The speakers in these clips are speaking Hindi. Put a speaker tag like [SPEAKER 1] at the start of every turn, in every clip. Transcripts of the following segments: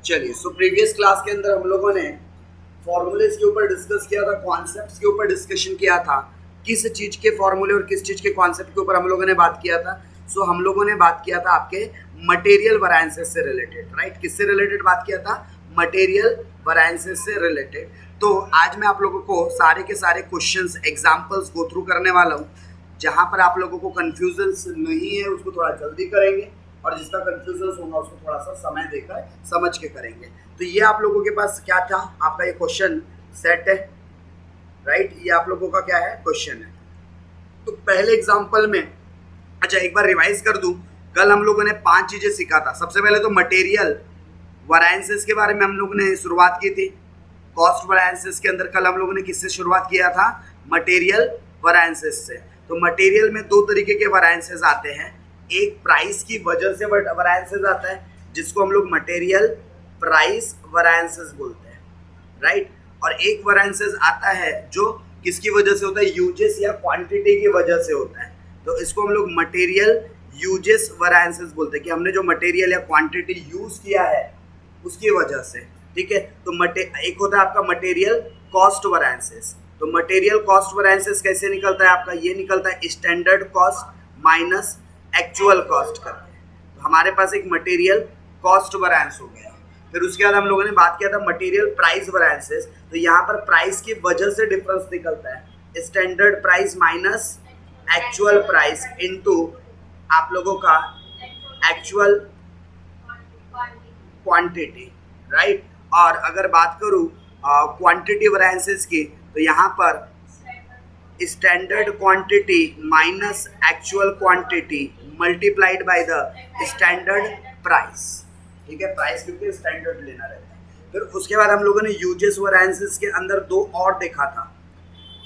[SPEAKER 1] चलिए, सो प्रीवियस क्लास के अंदर हम लोगों ने फॉर्मूलेस के ऊपर डिस्कस किया था, कॉन्सेप्ट्स के ऊपर डिस्कशन किया था, किस चीज़ के फॉर्मूले और किस चीज़ के कॉन्सेप्ट के ऊपर हम लोगों ने बात किया था। सो हम लोगों ने बात किया था आपके मटेरियल वैरिएंसेस से रिलेटेड, राइट। किससे रिलेटेड बात किया था? मटेरियल वैरिएंसेस से रिलेटेड। तो आज मैं आप लोगों को सारे के सारे क्वेश्चंस, एग्जांपल्स गो थ्रू करने वाला हूँ। जहाँ पर आप लोगों को कन्फ्यूजन नहीं है उसको थोड़ा जल्दी करेंगे, और जिसका कन्फ्यूजन होगा उसको थोड़ा सा समय देकर समझ के करेंगे। तो ये आप लोगों के पास क्या था, आपका ये क्वेश्चन सेट है, राइट। ये आप लोगों का क्या है, क्वेश्चन है। तो पहले एग्जांपल में, अच्छा एक बार रिवाइज कर दूं, कल हम लोगों ने 5 चीजें सीखा था। सबसे पहले तो मटेरियल वैरिएंसेस के बारे में हम लोगों ने शुरुआत की थी। कॉस्ट वैरिएंसेस के अंदर कल हम लोगों ने किससे शुरुआत किया था? मटेरियल वैरिएंसेस से। तो मटेरियल में दो तरीके के वैरिएंसेस आते हैं। एक प्राइस की वजह से वैरिएंसेस आता है, जिसको हम लोग मटेरियल प्राइस वैरिएंसेस बोलते हैं, राइट। और एक वैरिएंसेस आता है जो किसकी वजह से होता है? यूजेस या क्वांटिटी की वजह से होता है। तो इसको हम लोग मटेरियल यूजेस वैरिएंसेस बोलते हैं कि हमने जो मटेरियल या क्वांटिटी यूज किया है उसकी वजह से, ठीक है। तो एक होता है आपका मटेरियल कॉस्ट वैरिएंसेस। तो मटेरियल कॉस्ट वैरिएंसेस कैसे निकलता है आपका? ये निकलता है standard cost minus actual cost करके। तो हमारे पास एक मटेरियल कॉस्ट वैरिएंस हो गया। फिर उसके बाद हम लोगों ने बात किया था मटेरियल प्राइस वैरिएंसेस। तो यहाँ पर प्राइस की वजह से डिफरेंस निकलता है, standard price minus actual price into आप लोगों का एक्चुअल क्वांटिटी, राइट। और अगर बात करूँ क्वांटिटी वैरिएंसेस की, तो यहाँ पर standard quantity minus actual quantity multiplied by the standard price, ठीक है। प्राइस क्योंकि स्टैंडर्ड लेना रहता है। फिर उसके बाद हम लोगों ने यूजेस वैरिएंसेस के अंदर दो और देखा था।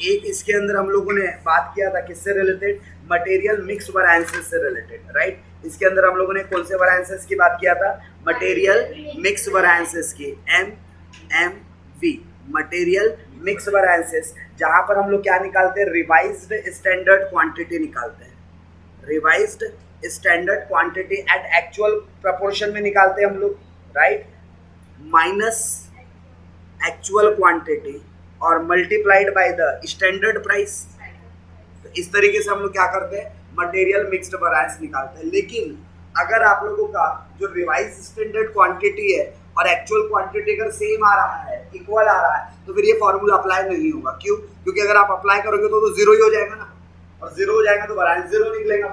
[SPEAKER 1] एक इसके अंदर हम लोगों ने बात किया था किससे रिलेटेड? मटेरियल मिक्स वैरिएंसेस से रिलेटेड, राइट। इसके अंदर हम लोगों ने कौन से वैरिएंसेस की बात किया था? मटेरियल मिक्स वैरिएंसेस की, MMV, मटेरियल मिक्स वैरिएंसेस। जहां पर हम लोग क्या निकालते हैं? रिवाइज्ड स्टैंडर्ड क्वांटिटी निकालते हैं। Revised standard quantity at actual proportion में निकालते हैं हम लोग, राइट, माइनस एक्चुअल क्वांटिटी और multiplied by the standard price. तो इस तरीके से हम लोग क्या करते हैं? मटेरियल मिक्स्ड वैरिएंस निकालते हैं। लेकिन अगर आप लोगों का जो रिवाइज स्टैंडर्ड क्वांटिटी है और एक्चुअल क्वांटिटी अगर सेम आ रहा है, इक्वल आ रहा है, तो फिर ये फॉर्मूला अप्लाई नहीं होगा। क्यों? क्योंकि अगर आप अप्लाई करोगे तो जीरो ही हो जाएगा ना, और जीरो हो जाएगा तो वैरिएंस जीरो निकलेगा।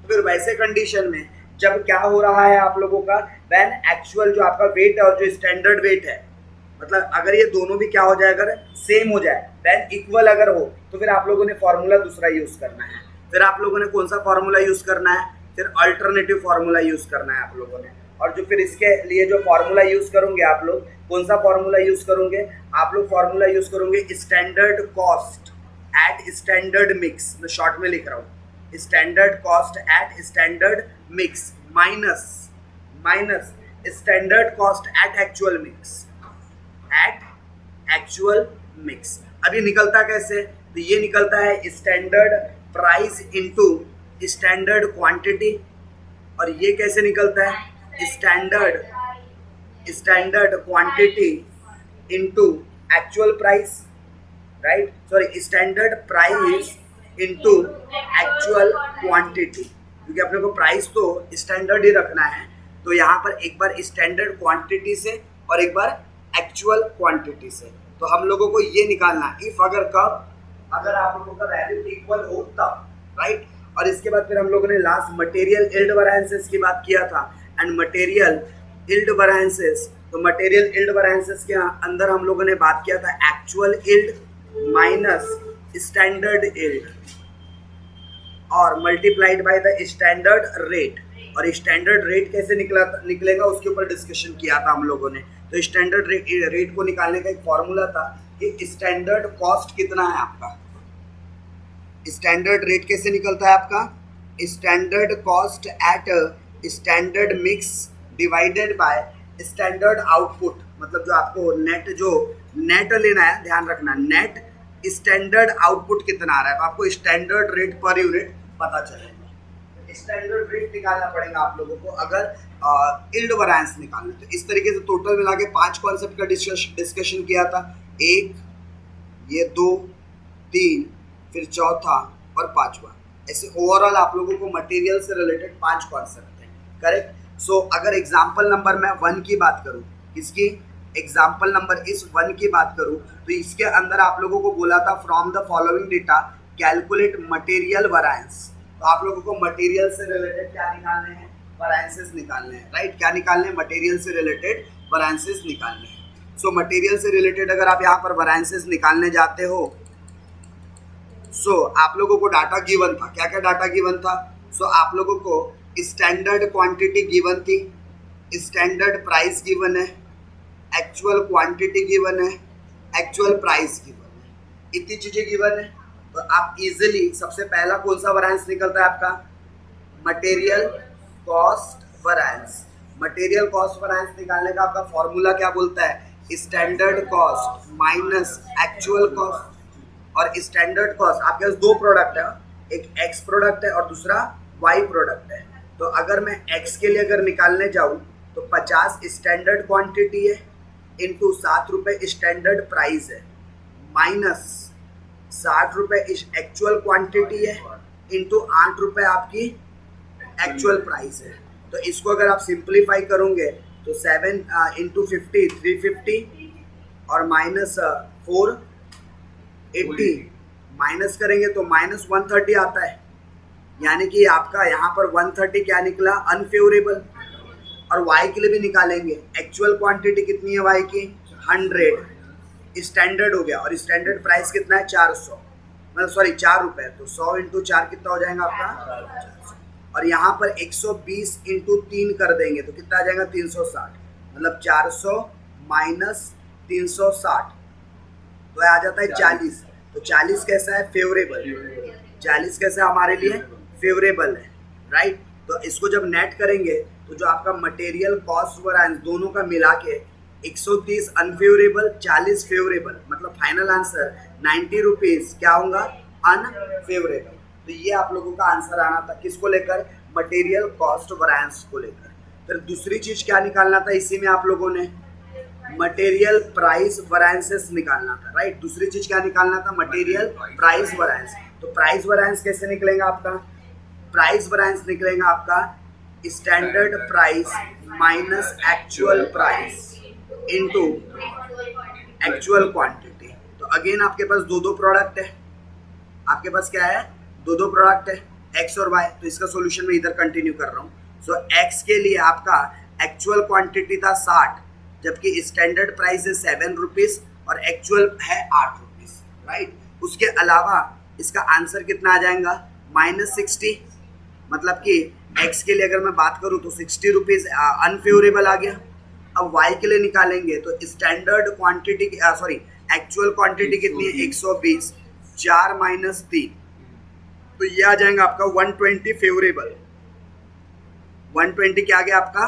[SPEAKER 1] फिर वैसे कंडीशन में जब क्या हो रहा है आप लोगों का, व्हेन एक्चुअल जो आपका वेट है और जो स्टैंडर्ड वेट है, मतलब अगर ये दोनों भी क्या हो जाए, अगर सेम हो जाए, व्हेन इक्वल अगर हो, तो फिर आप लोगों ने फॉर्मूला दूसरा यूज करना है। फिर आप लोगों ने कौन सा फॉर्मूला यूज करना है? फिर अल्टरनेटिव फॉर्मूला यूज करना है आप लोगों ने। और जो फिर इसके लिए जो फॉर्मूला यूज करोगे आप लोग, कौन सा फॉर्मूला यूज करोगे? आप लोग फॉर्मूला यूज करोगे standard cost at standard mix. मैं शॉर्ट में लिख रहा हूँ, standard cost at standard mix minus standard cost at actual mix, at actual mix. अभी निकलता कैसे? तो ये निकलता है standard price into standard quantity. और ये कैसे निकलता है? Standard quantity into actual price, right, sorry, standard price into actual quantity. क्योंकि अपने को प्राइस तो स्टैंडर्ड ही रखना है, तो यहाँ पर एक बार स्टैंडर्ड क्वांटिटी से और एक बार एक्चुअल क्वांटिटी से। तो हम लोगों को ये निकालना है इफ अगर कब, अगर आप लोगों का वैल्यू इक्वल हो तब, राइट। और इसके बाद फिर हम लोगों ने लास्ट मटेरियल यील्ड वैरिएंसेस की बात किया था, एंड मटेरियल यील्ड वैरिएंसेस। तो मटेरियल यील्ड वैरिएंसेस के अंदर हम लोगों ने बात किया था actual yield minus standard yield और multiplied by the standard rate. और स्टैंडर्ड रेट कैसे निकलेगा उसके ऊपर डिस्कशन किया था हम लोगों ने। तो स्टैंडर्ड रेट को निकालने का एक फॉर्मूला था कि स्टैंडर्ड कॉस्ट कितना है आपका। स्टैंडर्ड रेट कैसे निकलता है आपका? Standard cost at standard mix divided by standard output. मतलब जो आपको नेट लेना है, ध्यान रखना, नेट स्टैंडर्ड आउटपुट कितना आ रहा है, तो आपको स्टैंडर्ड रेट पर यूनिट पता चलेगा। स्टैंडर्ड रेट निकालना पड़ेगा आप लोगों को अगर यील्ड वैरिएंस निकालना। तो इस तरीके से टोटल मिला के 5 कॉन्सेप्ट का डिस्कशन किया था। एक, ये 2, 3, फिर चौथा और पांचवा। ऐसे ओवरऑल आप लोगों को मटेरियल से रिलेटेड 5 कॉन्सेप्ट हैं, करेक्ट। सो अगर एग्जाम्पल नंबर मैं 1 की बात करूँ, किसकी, एग्जाम्पल नंबर इस 1 की बात करूँ, तो इसके अंदर आप लोगों को बोला था from the following data calculate material variance. तो आप लोगों को मटेरियल से रिलेटेड क्या निकालने हैं, वैरिएंसेस निकालने हैं, राइट। क्या निकालने हैं, मटेरियल से रिलेटेड वैरिएंसेस निकालने हैं। सो मटेरियल से रिलेटेड अगर आप यहाँ पर वैरिएंसेस निकालने जाते हो, आप लोगों को डाटा गिवन था। क्या क्या डाटा गिवन था? आप लोगों को स्टैंडर्ड क्वांटिटी गिवन थी, स्टैंडर्ड प्राइस गिवन है, एक्चुअल क्वांटिटी गिवन है, एक्चुअल प्राइस गिवन है, इतनी चीजें गिवन है। तो आप इजीली सबसे पहला कौन सा वैरिएंस निकलता है आपका, material cost variance. Material cost variance निकालने का आपका फॉर्मूला क्या बोलता है, standard cost minus actual cost. और स्टैंडर्ड कॉस्ट आपके पास 2 प्रोडक्ट है, एक एक्स प्रोडक्ट है और दूसरा वाई प्रोडक्ट है। तो अगर मैं एक्स के लिए अगर निकालने जाऊँ तो 50 स्टैंडर्ड क्वांटिटी है इंटू 7 रुपये स्टैंडर्ड प्राइस है, माइनस 60 रुपये एक्चुअल क्वांटिटी है इंटू 8 रुपये आपकी एक्चुअल प्राइस है। तो इसको अगर आप सिंप्लीफाई करोगे तो 7 इंटू 50 350 और माइनस 480 माइनस करेंगे तो माइनस 130 आता है। यानी कि आपका यहाँ पर 130 क्या निकला, अनफेवरेबल। और वाई के लिए भी निकालेंगे, एक्चुअल क्वांटिटी कितनी है वाई की, 100, स्टैंडर्ड हो गया और स्टैंडर्ड प्राइस कितना है 400, मतलब सॉरी 4 रुपये। तो 100 इंटू 4 कितना हो जाएगा आपका, और यहाँ पर 120 इंटू 3 कर देंगे तो कितना आ जाएगा 360, मतलब 400 माइनस 360 तो आ जाता है 40। तो 40 कैसा है, फेवरेबल। 40 कैसा हमारे लिए फेवरेबल है, राइट। तो इसको जब नेट करेंगे तो जो आपका मटेरियल कॉस्ट वैरिएंस दोनों का मिला के 130 अनफेवरेबल 40 फेवरेबल, मतलब फाइनल आंसर 90 रुपीज़ क्या होगा, अनफेवरेबल। तो ये आप लोगों का आंसर आना था, किसको लेकर, मटेरियल कॉस्ट वैरिएंस को लेकर। फिर दूसरी चीज क्या निकालना था इसी में आप लोगों ने, मटेरियल प्राइस वैरिएंसेस निकालना था, राइट। दूसरी चीज क्या निकालना था, मटेरियल प्राइस वैरिएंस। तो प्राइस वैरिएंस कैसे निकलेगा आपका, प्राइस वैरिएंस निकलेगा आपका standard price minus actual price into actual quantity. तो अगेन आपके पास 2 प्रोडक्ट है, आपके पास क्या है, 2 प्रोडक्ट है, एक्स और वाई। तो इसका सॉल्यूशन मैं इधर कंटिन्यू कर रहा हूँ। सो एक्स के लिए आपका एक्चुअल क्वांटिटी था 60, जबकि स्टैंडर्ड प्राइस है 7 रुपीज़ और एक्चुअल है 8 रुपीज़, राइट। उसके अलावा इसका आंसर कितना आ जाएगा, -60, मतलब कि एक्स के लिए अगर मैं बात करूँ तो 60 रुपीज़ अनफेवरेबल आ गया। अब वाई के लिए निकालेंगे तो standard quantity sorry actual quantity कितनी है, 120, 4 माइनस 3, तो ये आ जाएगा आपका 120 फेवरेबल। 120 क्या आ गया आपका,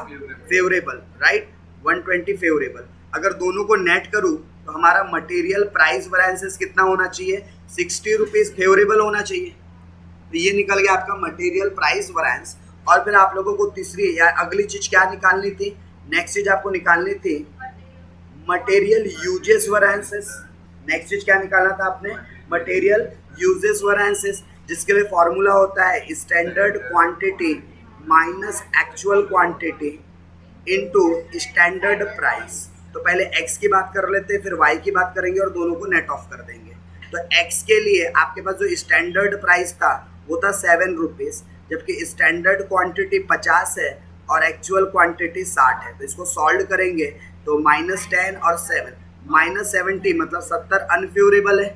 [SPEAKER 1] फेवरेबल, राइट, 120 फेवरेबल। अगर दोनों को नेट करूँ तो हमारा मटेरियल प्राइस वैरिएंसेस कितना होना चाहिए, 60 रुपीज़ फेवरेबल होना चाहिए। तो ये निकल गया आपका मटेरियल प्राइस वैरिएंस। और फिर आप लोगों को तीसरी या अगली चीज क्या निकालनी थी, नेक्स्ट चीज आपको निकालनी थी मटेरियल यूजेस वैरिएंसेस। नेक्स्ट चीज क्या निकालना था आपने, मटेरियल यूजेस वैरिएंसेस, जिसके लिए फॉर्मूला होता है standard quantity minus actual quantity into standard price. तो पहले एक्स की बात कर लेते हैं, फिर वाई की बात करेंगे और दोनों को नेट ऑफ कर देंगे। तो एक्स के लिए आपके पास जो स्टैंडर्ड प्राइस था वो था 7 रुपीज़, जबकि स्टैंडर्ड क्वांटिटी 50 है और एक्चुअल क्वांटिटी 60 है। तो इसको सॉल्व करेंगे तो -10 और 7 -70 मतलब 70 अनफेवरेबल है।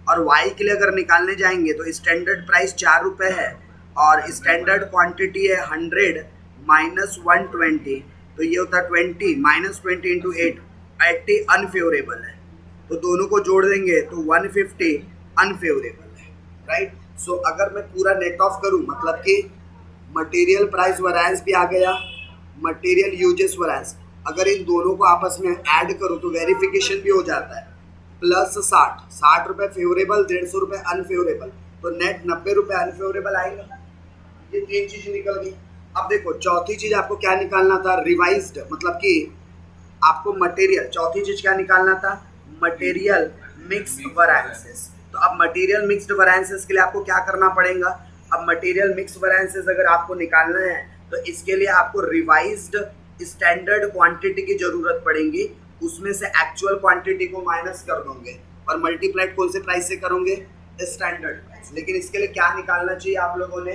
[SPEAKER 1] और वाई के लिए अगर निकालने जाएंगे तो स्टैंडर्ड प्राइस 4 रुपये है और स्टैंडर्ड क्वांटिटी है 100 माइनस 120, तो ये होता है 20 -20 इंटू 8, 80 अनफेवरेबल है। तो दोनों को जोड़ देंगे तो 150 अनफेवरेबल है, राइट। सो अगर मैं पूरा नेट ऑफ करूं, मतलब कि मटेरियल प्राइस वैरिएंस भी आ गया, मटेरियल यूजेस वैरिएंस, अगर इन दोनों को आपस में ऐड करूं तो वेरिफिकेशन भी हो जाता है, +60 रुपये फेवरेबल, 150 रुपये अनफेवरेबल, तो नेट 90 रुपये अनफेवरेबल आएगा। ये 3 चीज निकल गई। अब देखो चौथी चीज आपको क्या निकालना था, रिवाइज्ड, मतलब कि आपको मटेरियल, चौथी चीज क्या निकालना था, मटेरियल मिक्स्ड वेरिएंसेस। तो अब मटेरियल मिक्स्ड वेरिएंसेस के लिए आपको क्या करना पड़ेगा, अब मटेरियल मिक्स्ड वेरिएंसेस अगर आपको निकालना है तो इसके लिए आपको रिवाइज्ड स्टैंडर्ड क्वांटिटी की जरूरत पड़ेगी, उसमें से एक्चुअल क्वांटिटी को माइनस कर दोगे और मल्टीप्लाइड कौन से प्राइस से करोगे, स्टैंडर्ड प्राइस। लेकिन इसके लिए क्या निकालना चाहिए आप लोगों ने,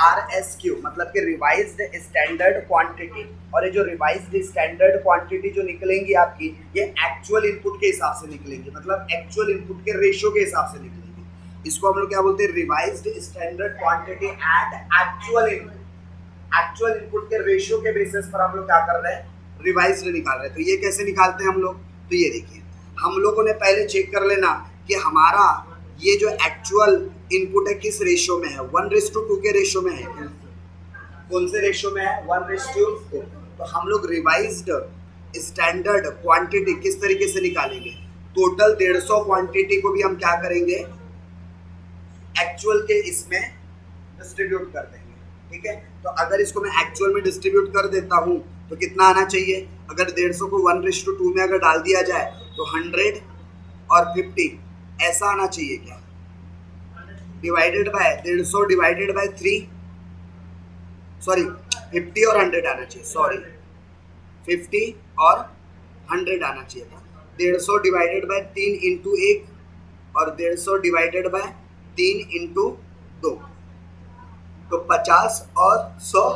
[SPEAKER 1] RSQ, मतलब कि रिवाइज्ड स्टैंडर्ड क्वांटिटी। और ये जो रिवाइज्ड स्टैंडर्ड क्वांटिटी जो निकलेंगी आपकी, ये एक्चुअल इनपुट के हिसाब से निकलेंगी, मतलब एक्चुअल इनपुट के रेशियो के हिसाब से निकलेंगी। इसको हम लोग क्या बोलते हैं, revised standard quantity at actual input. Actual input के रेशियो के बेसिस पर हम लोग क्या कर रहे हैं, रिवाइज्ड निकाल रहे हैं। तो ये कैसे निकालते हैं हम लोग, तो ये देखिए, हम लोगों ने पहले चेक कर लेना कि हमारा ये जो एक्चुअल इनपुट है किस रेशियो में है, 1:2 के रेशियो में है। कौन से रेशियो में है, 1:2। तो हम लोग रिवाइज्ड स्टैंडर्ड क्वांटिटी किस तरीके से निकालेंगे, टोटल 150 क्वांटिटी को भी हम क्या करेंगे, एक्चुअल के इसमें डिस्ट्रीब्यूट कर देंगे। ठीक है, तो अगर इसको मैं एक्चुअल में डिस्ट्रीब्यूट कर देता हूँ तो कितना आना चाहिए, अगर 150 को 1:2 में अगर डाल दिया जाए तो 100 और 50 ऐसा आना चाहिए क्या, divided by 150 divided by 3, sorry 50 और 100 आना चाहिए, सॉरी 50 और 100 आना चाहिए था। 150 डिवाइडेड बाय 3 इंटू 1 और 150 डिवाइडेड बाय 3 इंटू 2, तो 50 और 100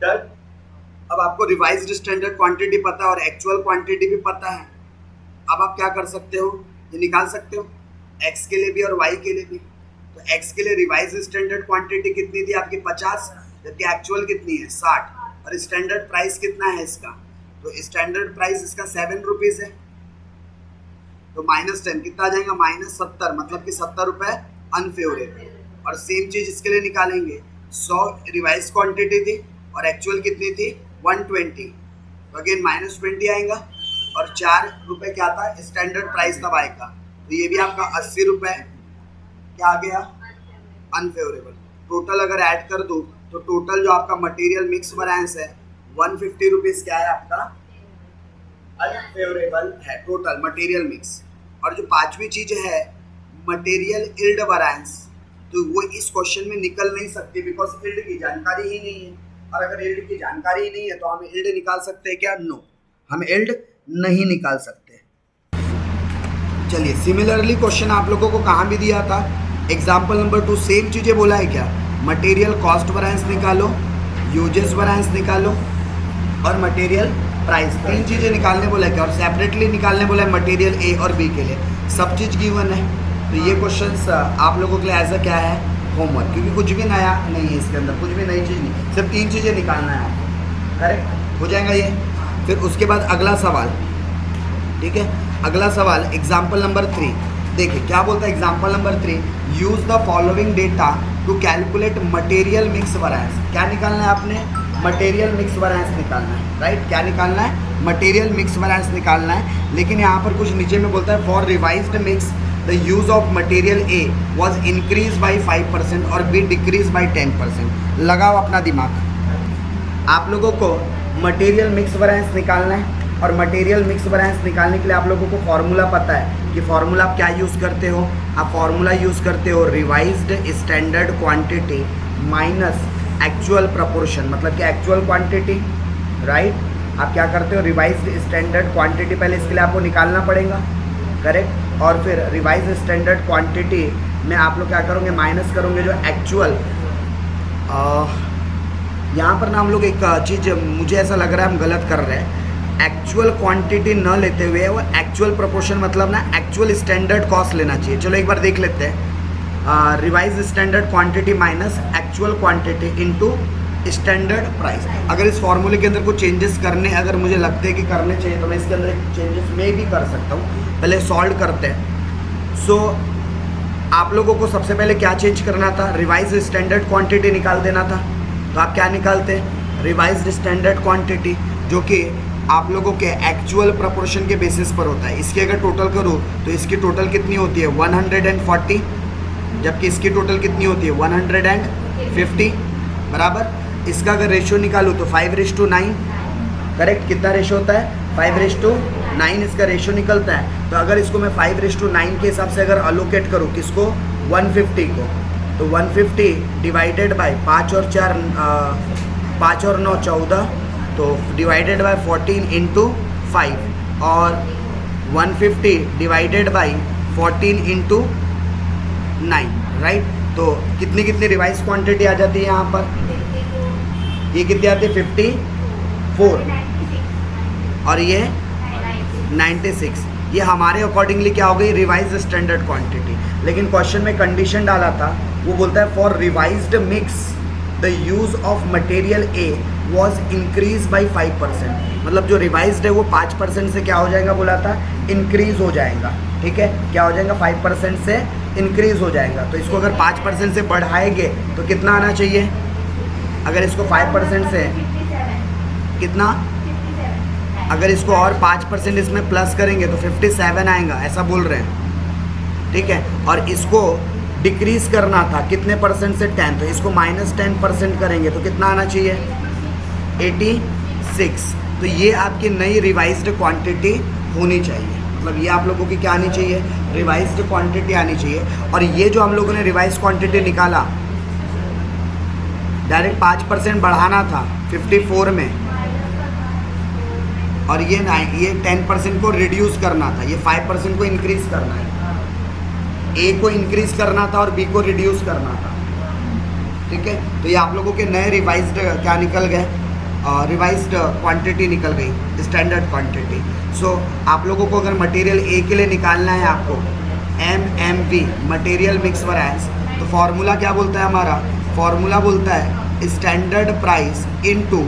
[SPEAKER 1] डन। अब आपको रिवाइज्ड स्टैंडर्ड क्वांटिटी पता है और एक्चुअल क्वांटिटी भी पता है। अब आप क्या कर सकते हो, ये निकाल सकते हो x के लिए भी और y के लिए भी। तो x के लिए रिवाइज्ड स्टैंडर्ड क्वांटिटी कितनी थी आपकी 50, जबकि एक्चुअल कितनी है 60, और स्टैंडर्ड प्राइस कितना है इसका, तो स्टैंडर्ड प्राइस इसका 7 रुपीज़ है। तो -10 कितना आ जाएगा, -70, मतलब कि 70 रुपये अनफेवरेबल। और सेम चीज़ इसके लिए निकालेंगे, 100 रिवाइज क्वांटिटी थी और एक्चुअल कितनी थी 120, तो अगेन -20 आएगा और 4 रुपये क्या था स्टैंडर्ड प्राइस तब आएगा। तो ये भी आपका 80 रुपये क्या आ गया, अनफेवरेबल। टोटल अगर ऐड कर दूँ तो टोटल जो आपका मटेरियल मिक्स वेरिएंस है 150 रुपीज़ क्या है आपका, अनफेवरेबल है टोटल मटेरियल मिक्स। और जो पांचवी चीज़ है मटेरियल यील्ड वेरिएंस, तो वो इस क्वेश्चन में निकल नहीं सकती बिकॉज यील्ड की जानकारी ही नहीं है। और अगर यील्ड की जानकारी ही नहीं है तो हम यील्ड निकाल सकते हैं क्या, नो, हम यील्ड नहीं निकाल सकते। चलिए सिमिलरली क्वेश्चन आप लोगों को कहाँ भी दिया था, एग्जाम्पल नंबर 2 सेम चीज़ें बोला है क्या, मटेरियल कॉस्ट वेरिएंस निकालो, यूजेस वेरिएंस निकालो और मटेरियल प्राइस, 3 चीज़ें निकालने बोला है क्या, और सेपरेटली निकालने बोला है मटेरियल ए और बी के लिए, सब चीज़ गिवन है। तो ये क्वेश्चन आप लोगों के लिए एज अ क्या है, होमवर्क, क्योंकि कुछ भी नया नहीं है इसके अंदर, कुछ भी नई चीज़ नहीं, सिर्फ 3 चीज़ें निकालना है आपको, करेक्ट हो जाएगा ये। फिर उसके बाद अगला सवाल, ठीक है, अगला सवाल एग्जाम्पल नंबर 3, देखिए क्या बोलता है example number 3, use the following data to calculate material mix variance. क्या निकालना है आपने, मटेरियल मिक्स वेरिएंस निकालना है, राइट, क्या निकालना है, मटेरियल मिक्स वेरिएंस निकालना है। लेकिन यहाँ पर कुछ नीचे में बोलता है for revised mix the use of material A was increase by 5% और बी डिक्रीज बाई 10%। लगाओ अपना दिमाग, आप लोगों को मटेरियल मिक्स वेरिएंस निकालना है और मटेरियल मिक्स वेरिएंस निकालने के लिए आप लोगों को फॉर्मूला पता है कि फॉर्मूला आप क्या यूज़ करते हो, आप फॉर्मूला यूज़ करते हो revised standard quantity minus actual proportion, मतलब कि एक्चुअल क्वांटिटी, राइट। आप क्या करते हो, रिवाइज्ड स्टैंडर्ड क्वांटिटी पहले इसके लिए आपको निकालना पड़ेगा, करेक्ट, और फिर रिवाइज्ड स्टैंडर्ड क्वांटिटी में आप लोग क्या करोगे, माइनस करोगे जो एक्चुअल। यहाँ पर ना हम लोग एक चीज़, मुझे ऐसा लग रहा है हम गलत कर रहे हैं, एक्चुअल क्वांटिटी न लेते हुए वो एक्चुअल प्रोपोर्शन, मतलब ना एक्चुअल स्टैंडर्ड कॉस्ट लेना चाहिए। चलो एक बार देख लेते हैं, revise standard quantity minus actual quantity into standard price. अगर इस फॉर्मूले के अंदर कुछ चेंजेस करने अगर मुझे लगते हैं कि करने चाहिए तो मैं इसके अंदर चेंजेस में भी कर सकता हूँ। पहले सॉल्व करते हैं। सो आप लोगों को सबसे पहले क्या चेंज करना था, रिवाइज स्टैंडर्ड क्वांटिटी निकाल देना था। तो आप क्या निकालते हैं, रिवाइज्ड स्टैंडर्ड क्वांटिटी, जो कि आप लोगों के एक्चुअल प्रोपोर्शन के बेसिस पर होता है। इसकी अगर टोटल करूँ तो इसकी टोटल कितनी होती है 140, जबकि इसकी टोटल कितनी होती है 150। 50 बराबर। इसका अगर रेशियो निकालूँ तो 5:9, करेक्ट। कितना रेशियो होता है? 5:9 इसका रेशियो निकलता है। तो अगर इसको मैं 5:9 के हिसाब से अगर अलोकेट करूँ किसको? 150 को, तो 150 डिवाइडेड बाय 5 और 9 14, तो डिवाइडेड बाय 14 इंटू 5 और 150 डिवाइडेड बाय 14 इंटू 9, राइट। तो कितनी कितनी रिवाइज क्वांटिटी आ जाती है यहाँ पर? ये कितनी आती है? 54 और ये 96। ये हमारे अकॉर्डिंगली क्या हो गई? Revise standard quantity. लेकिन क्वेश्चन में कंडीशन डाला था, वो बोलता है for revised mix the use of material A was increase by 5%। मतलब जो रिवाइज्ड है वो 5% से क्या हो जाएगा बोला था? इंक्रीज हो जाएगा, ठीक है। क्या हो जाएगा? 5% से इंक्रीज हो जाएगा। तो इसको अगर 5% से बढ़ाएंगे तो कितना आना चाहिए? अगर इसको 5% से कितना, अगर इसको और 5% इसमें प्लस करेंगे तो 57 आएगा, ऐसा बोल रहे हैं, ठीक है। और इसको डिक्रीज करना था कितने परसेंट से? 10, तो इसको -10% करेंगे तो कितना आना चाहिए? 86। तो ये आपकी नई रिवाइज्ड क्वांटिटी होनी चाहिए। मतलब ये आप लोगों की क्या आनी चाहिए? रिवाइज्ड क्वांटिटी आनी चाहिए। और ये जो हम लोगों ने रिवाइज क्वांटिटी निकाला, डायरेक्ट 5% बढ़ाना था 54 में, और ये 10% को रिड्यूस करना था, ये 5% को इंक्रीज करना है। ए को इंक्रीज करना था और बी को रिड्यूस करना था, ठीक है। तो ये आप लोगों के नए रिवाइज्ड क्या निकल गए? रिवाइज्ड क्वांटिटी निकल गई, स्टैंडर्ड क्वांटिटी। सो आप लोगों को अगर मटेरियल ए के लिए निकालना है आपको MMV, मटेरियल मिक्स वैरिएंस, तो फॉर्मूला क्या बोलता है हमारा? फॉर्मूला बोलता है standard price into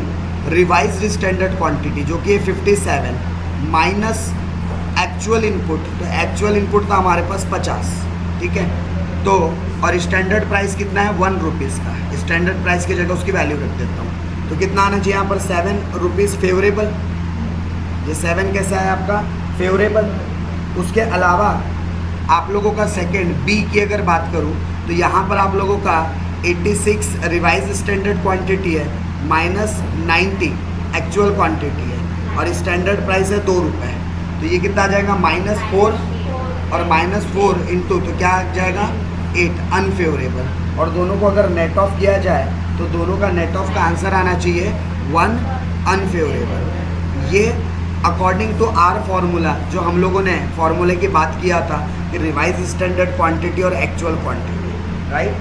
[SPEAKER 1] revised standard quantity, जो कि 57 माइनस एक्चुअल इनपुट। तो एक्चुअल इनपुट था हमारे पास 50, ठीक है। तो और स्टैंडर्ड प्राइस कितना है? 1 रुपीज़ का। स्टैंडर्ड प्राइस की जगह उसकी वैल्यू रख देता हूँ, तो कितना आना चाहिए यहाँ पर? 7 रुपीज़ फेवरेबल। ये 7 कैसा है आपका? फेवरेबल। उसके अलावा आप लोगों का सेकंड बी की अगर बात करूँ तो यहाँ पर आप लोगों का 86 रिवाइज स्टैंडर्ड क्वांटिटी है, -90 एक्चुअल क्वांटिटी है, और स्टैंडर्ड प्राइस है 2 रुपये। तो ये कितना आ जाएगा? -4 और -4 इंटू, तो क्या आ जाएगा? 8 अनफेवरेबल। और दोनों को अगर नेट ऑफ किया जाए तो दोनों का नेट ऑफ का आंसर आना चाहिए 1 अनफेवरेबल। ये अकॉर्डिंग टू आर फॉर्मूला, जो हम लोगों ने फॉर्मूले की बात किया था कि रिवाइज स्टैंडर्ड क्वांटिटी और एक्चुअल क्वांटिटी, राइट।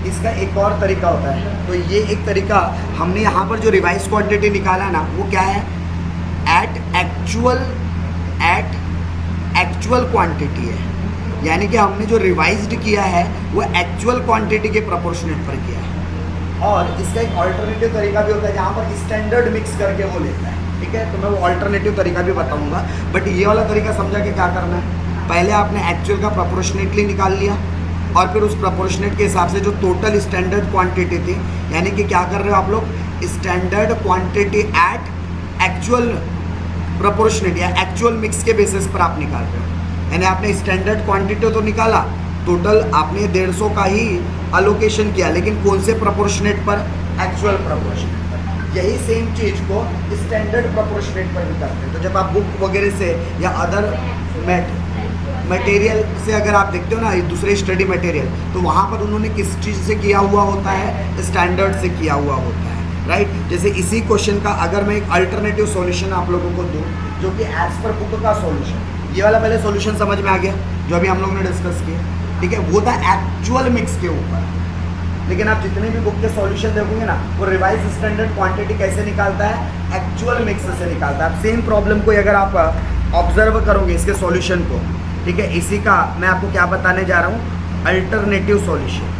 [SPEAKER 1] इसका एक और तरीका होता है। तो ये एक तरीका हमने यहाँ पर जो रिवाइज क्वांटिटी निकाला ना, वो क्या है? एट एक्चुअल क्वांटिटी है। यानी कि हमने जो रिवाइज्ड किया है वो एक्चुअल क्वांटिटी के प्रोपोर्शनेट पर किया है। और इसका एक ऑल्टरनेटिव तरीका भी होता है जहाँ पर स्टैंडर्ड मिक्स करके वो लेता है, ठीक है। तो मैं वो ऑल्टरनेटिव तरीका भी बताऊंगा, बट ये वाला तरीका समझा के क्या करना है? पहले आपने एक्चुअल का प्रोपोर्शनेटली निकाल लिया, और फिर उस प्रोपोर्शनेट के हिसाब से जो टोटल स्टैंडर्ड क्वांटिटी थी, यानी कि क्या कर रहे हो आप लोग? Standard quantity at actual proportionate या एक्चुअल मिक्स के बेसिस पर आप निकाल रहे हो। यानी आपने स्टैंडर्ड क्वांटिटी तो निकाला, टोटल आपने 150 का ही अलोकेशन किया, लेकिन कौन से प्रोपोर्शनेट पर? एक्चुअल प्रोपोर्शनेट पर। यही सेम चीज़ को स्टैंडर्ड प्रोपोर्शनेट पर भी करते हैं। तो जब आप बुक वगैरह से या अदर मटेरियल से अगर आप देखते हो ना, दूसरे स्टडी मटेरियल, तो वहाँ पर उन्होंने किस चीज़ से किया हुआ होता है? स्टैंडर्ड से किया हुआ होता है, राइट। जैसे इसी क्वेश्चन का अगर मैं एक अल्टरनेटिव सॉल्यूशन आप लोगों को दूँ, जो कि एज पर बुक का सॉल्यूशन, ये वाला पहले सॉल्यूशन समझ में आ गया जो अभी हम लोगों ने डिस्कस किया, ठीक है। वो था एक्चुअल मिक्स के ऊपर। लेकिन आप जितने भी बुक के सॉल्यूशन देखोगे ना, वो रिवाइज स्टैंडर्ड क्वांटिटी कैसे निकालता है? एक्चुअल मिक्स से निकालता है। अब सेम प्रॉब्लम को अगर आप ऑब्जर्व करोगे इसके सॉल्यूशन को, ठीक है, इसी का मैं आपको क्या बताने जा रहा हूँ? Alternative solution.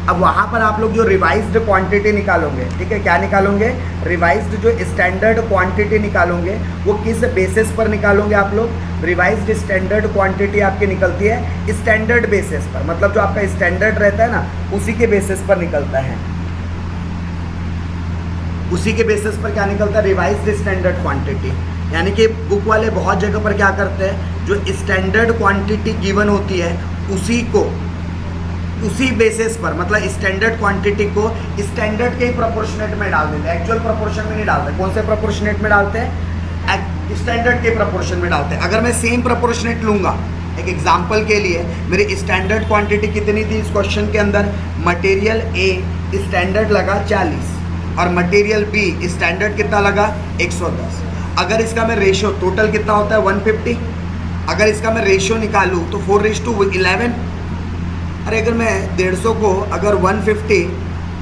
[SPEAKER 1] अब वहाँ पर आप लोग जो रिवाइज्ड क्वांटिटी निकालोगे, ठीक है, क्या निकालोगे? रिवाइज्ड जो स्टैंडर्ड क्वांटिटी निकालोगे, वो किस बेसिस पर निकालोगे आप लोग? रिवाइज्ड स्टैंडर्ड क्वांटिटी आपकी निकलती है स्टैंडर्ड बेसिस पर। मतलब जो आपका स्टैंडर्ड रहता है ना, उसी के बेसिस पर निकलता है। उसी के बेसिस पर क्या निकलता है? Revised standard quantity. यानी कि बुक वाले बहुत जगह पर क्या करते हैं, जो स्टैंडर्ड क्वांटिटी गिवन होती है उसी को उसी बेसिस पर, मतलब स्टैंडर्ड क्वांटिटी को स्टैंडर्ड के ही प्रोपोर्शनेट में डाल देते हैं, एक्चुअल प्रोपोर्शन में नहीं डालते। कौन से प्रोपोर्शनेट में डालते हैं? स्टैंडर्ड के प्रोपोर्शन में डालते हैं। अगर मैं सेम प्रोपोर्शनेट लूँगा, एक एग्जांपल के लिए, मेरी स्टैंडर्ड क्वांटिटी कितनी थी इस क्वेश्चन के अंदर? मटेरियल ए स्टैंडर्ड लगा 40 और मटेरियल बी स्टैंडर्ड कितना लगा? 110। अगर इसका मैं रेशियो टोटल कितना होता है? 150। अगर इसका मैं रेशियो निकालूँ तो 4:11। अरे अगर मैं 150 को अगर 150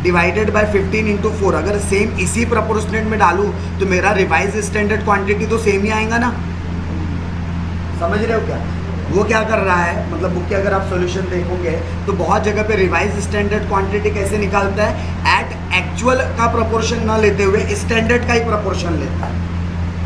[SPEAKER 1] डिवाइडेड बाय 15 इंटू 4 अगर सेम इसी प्रोपोर्शनेट में डालूँ तो मेरा रिवाइज स्टैंडर्ड क्वांटिटी तो सेम ही आएगा ना। समझ रहे हो क्या? वो क्या कर रहा है, मतलब बुक के अगर आप सॉल्यूशन देखोगे तो बहुत जगह पे रिवाइज स्टैंडर्ड क्वांटिटी कैसे निकालता है? एट एक्चुअल का प्रोपोर्शन ना लेते हुए स्टैंडर्ड का ही प्रोपोर्शन लेता है।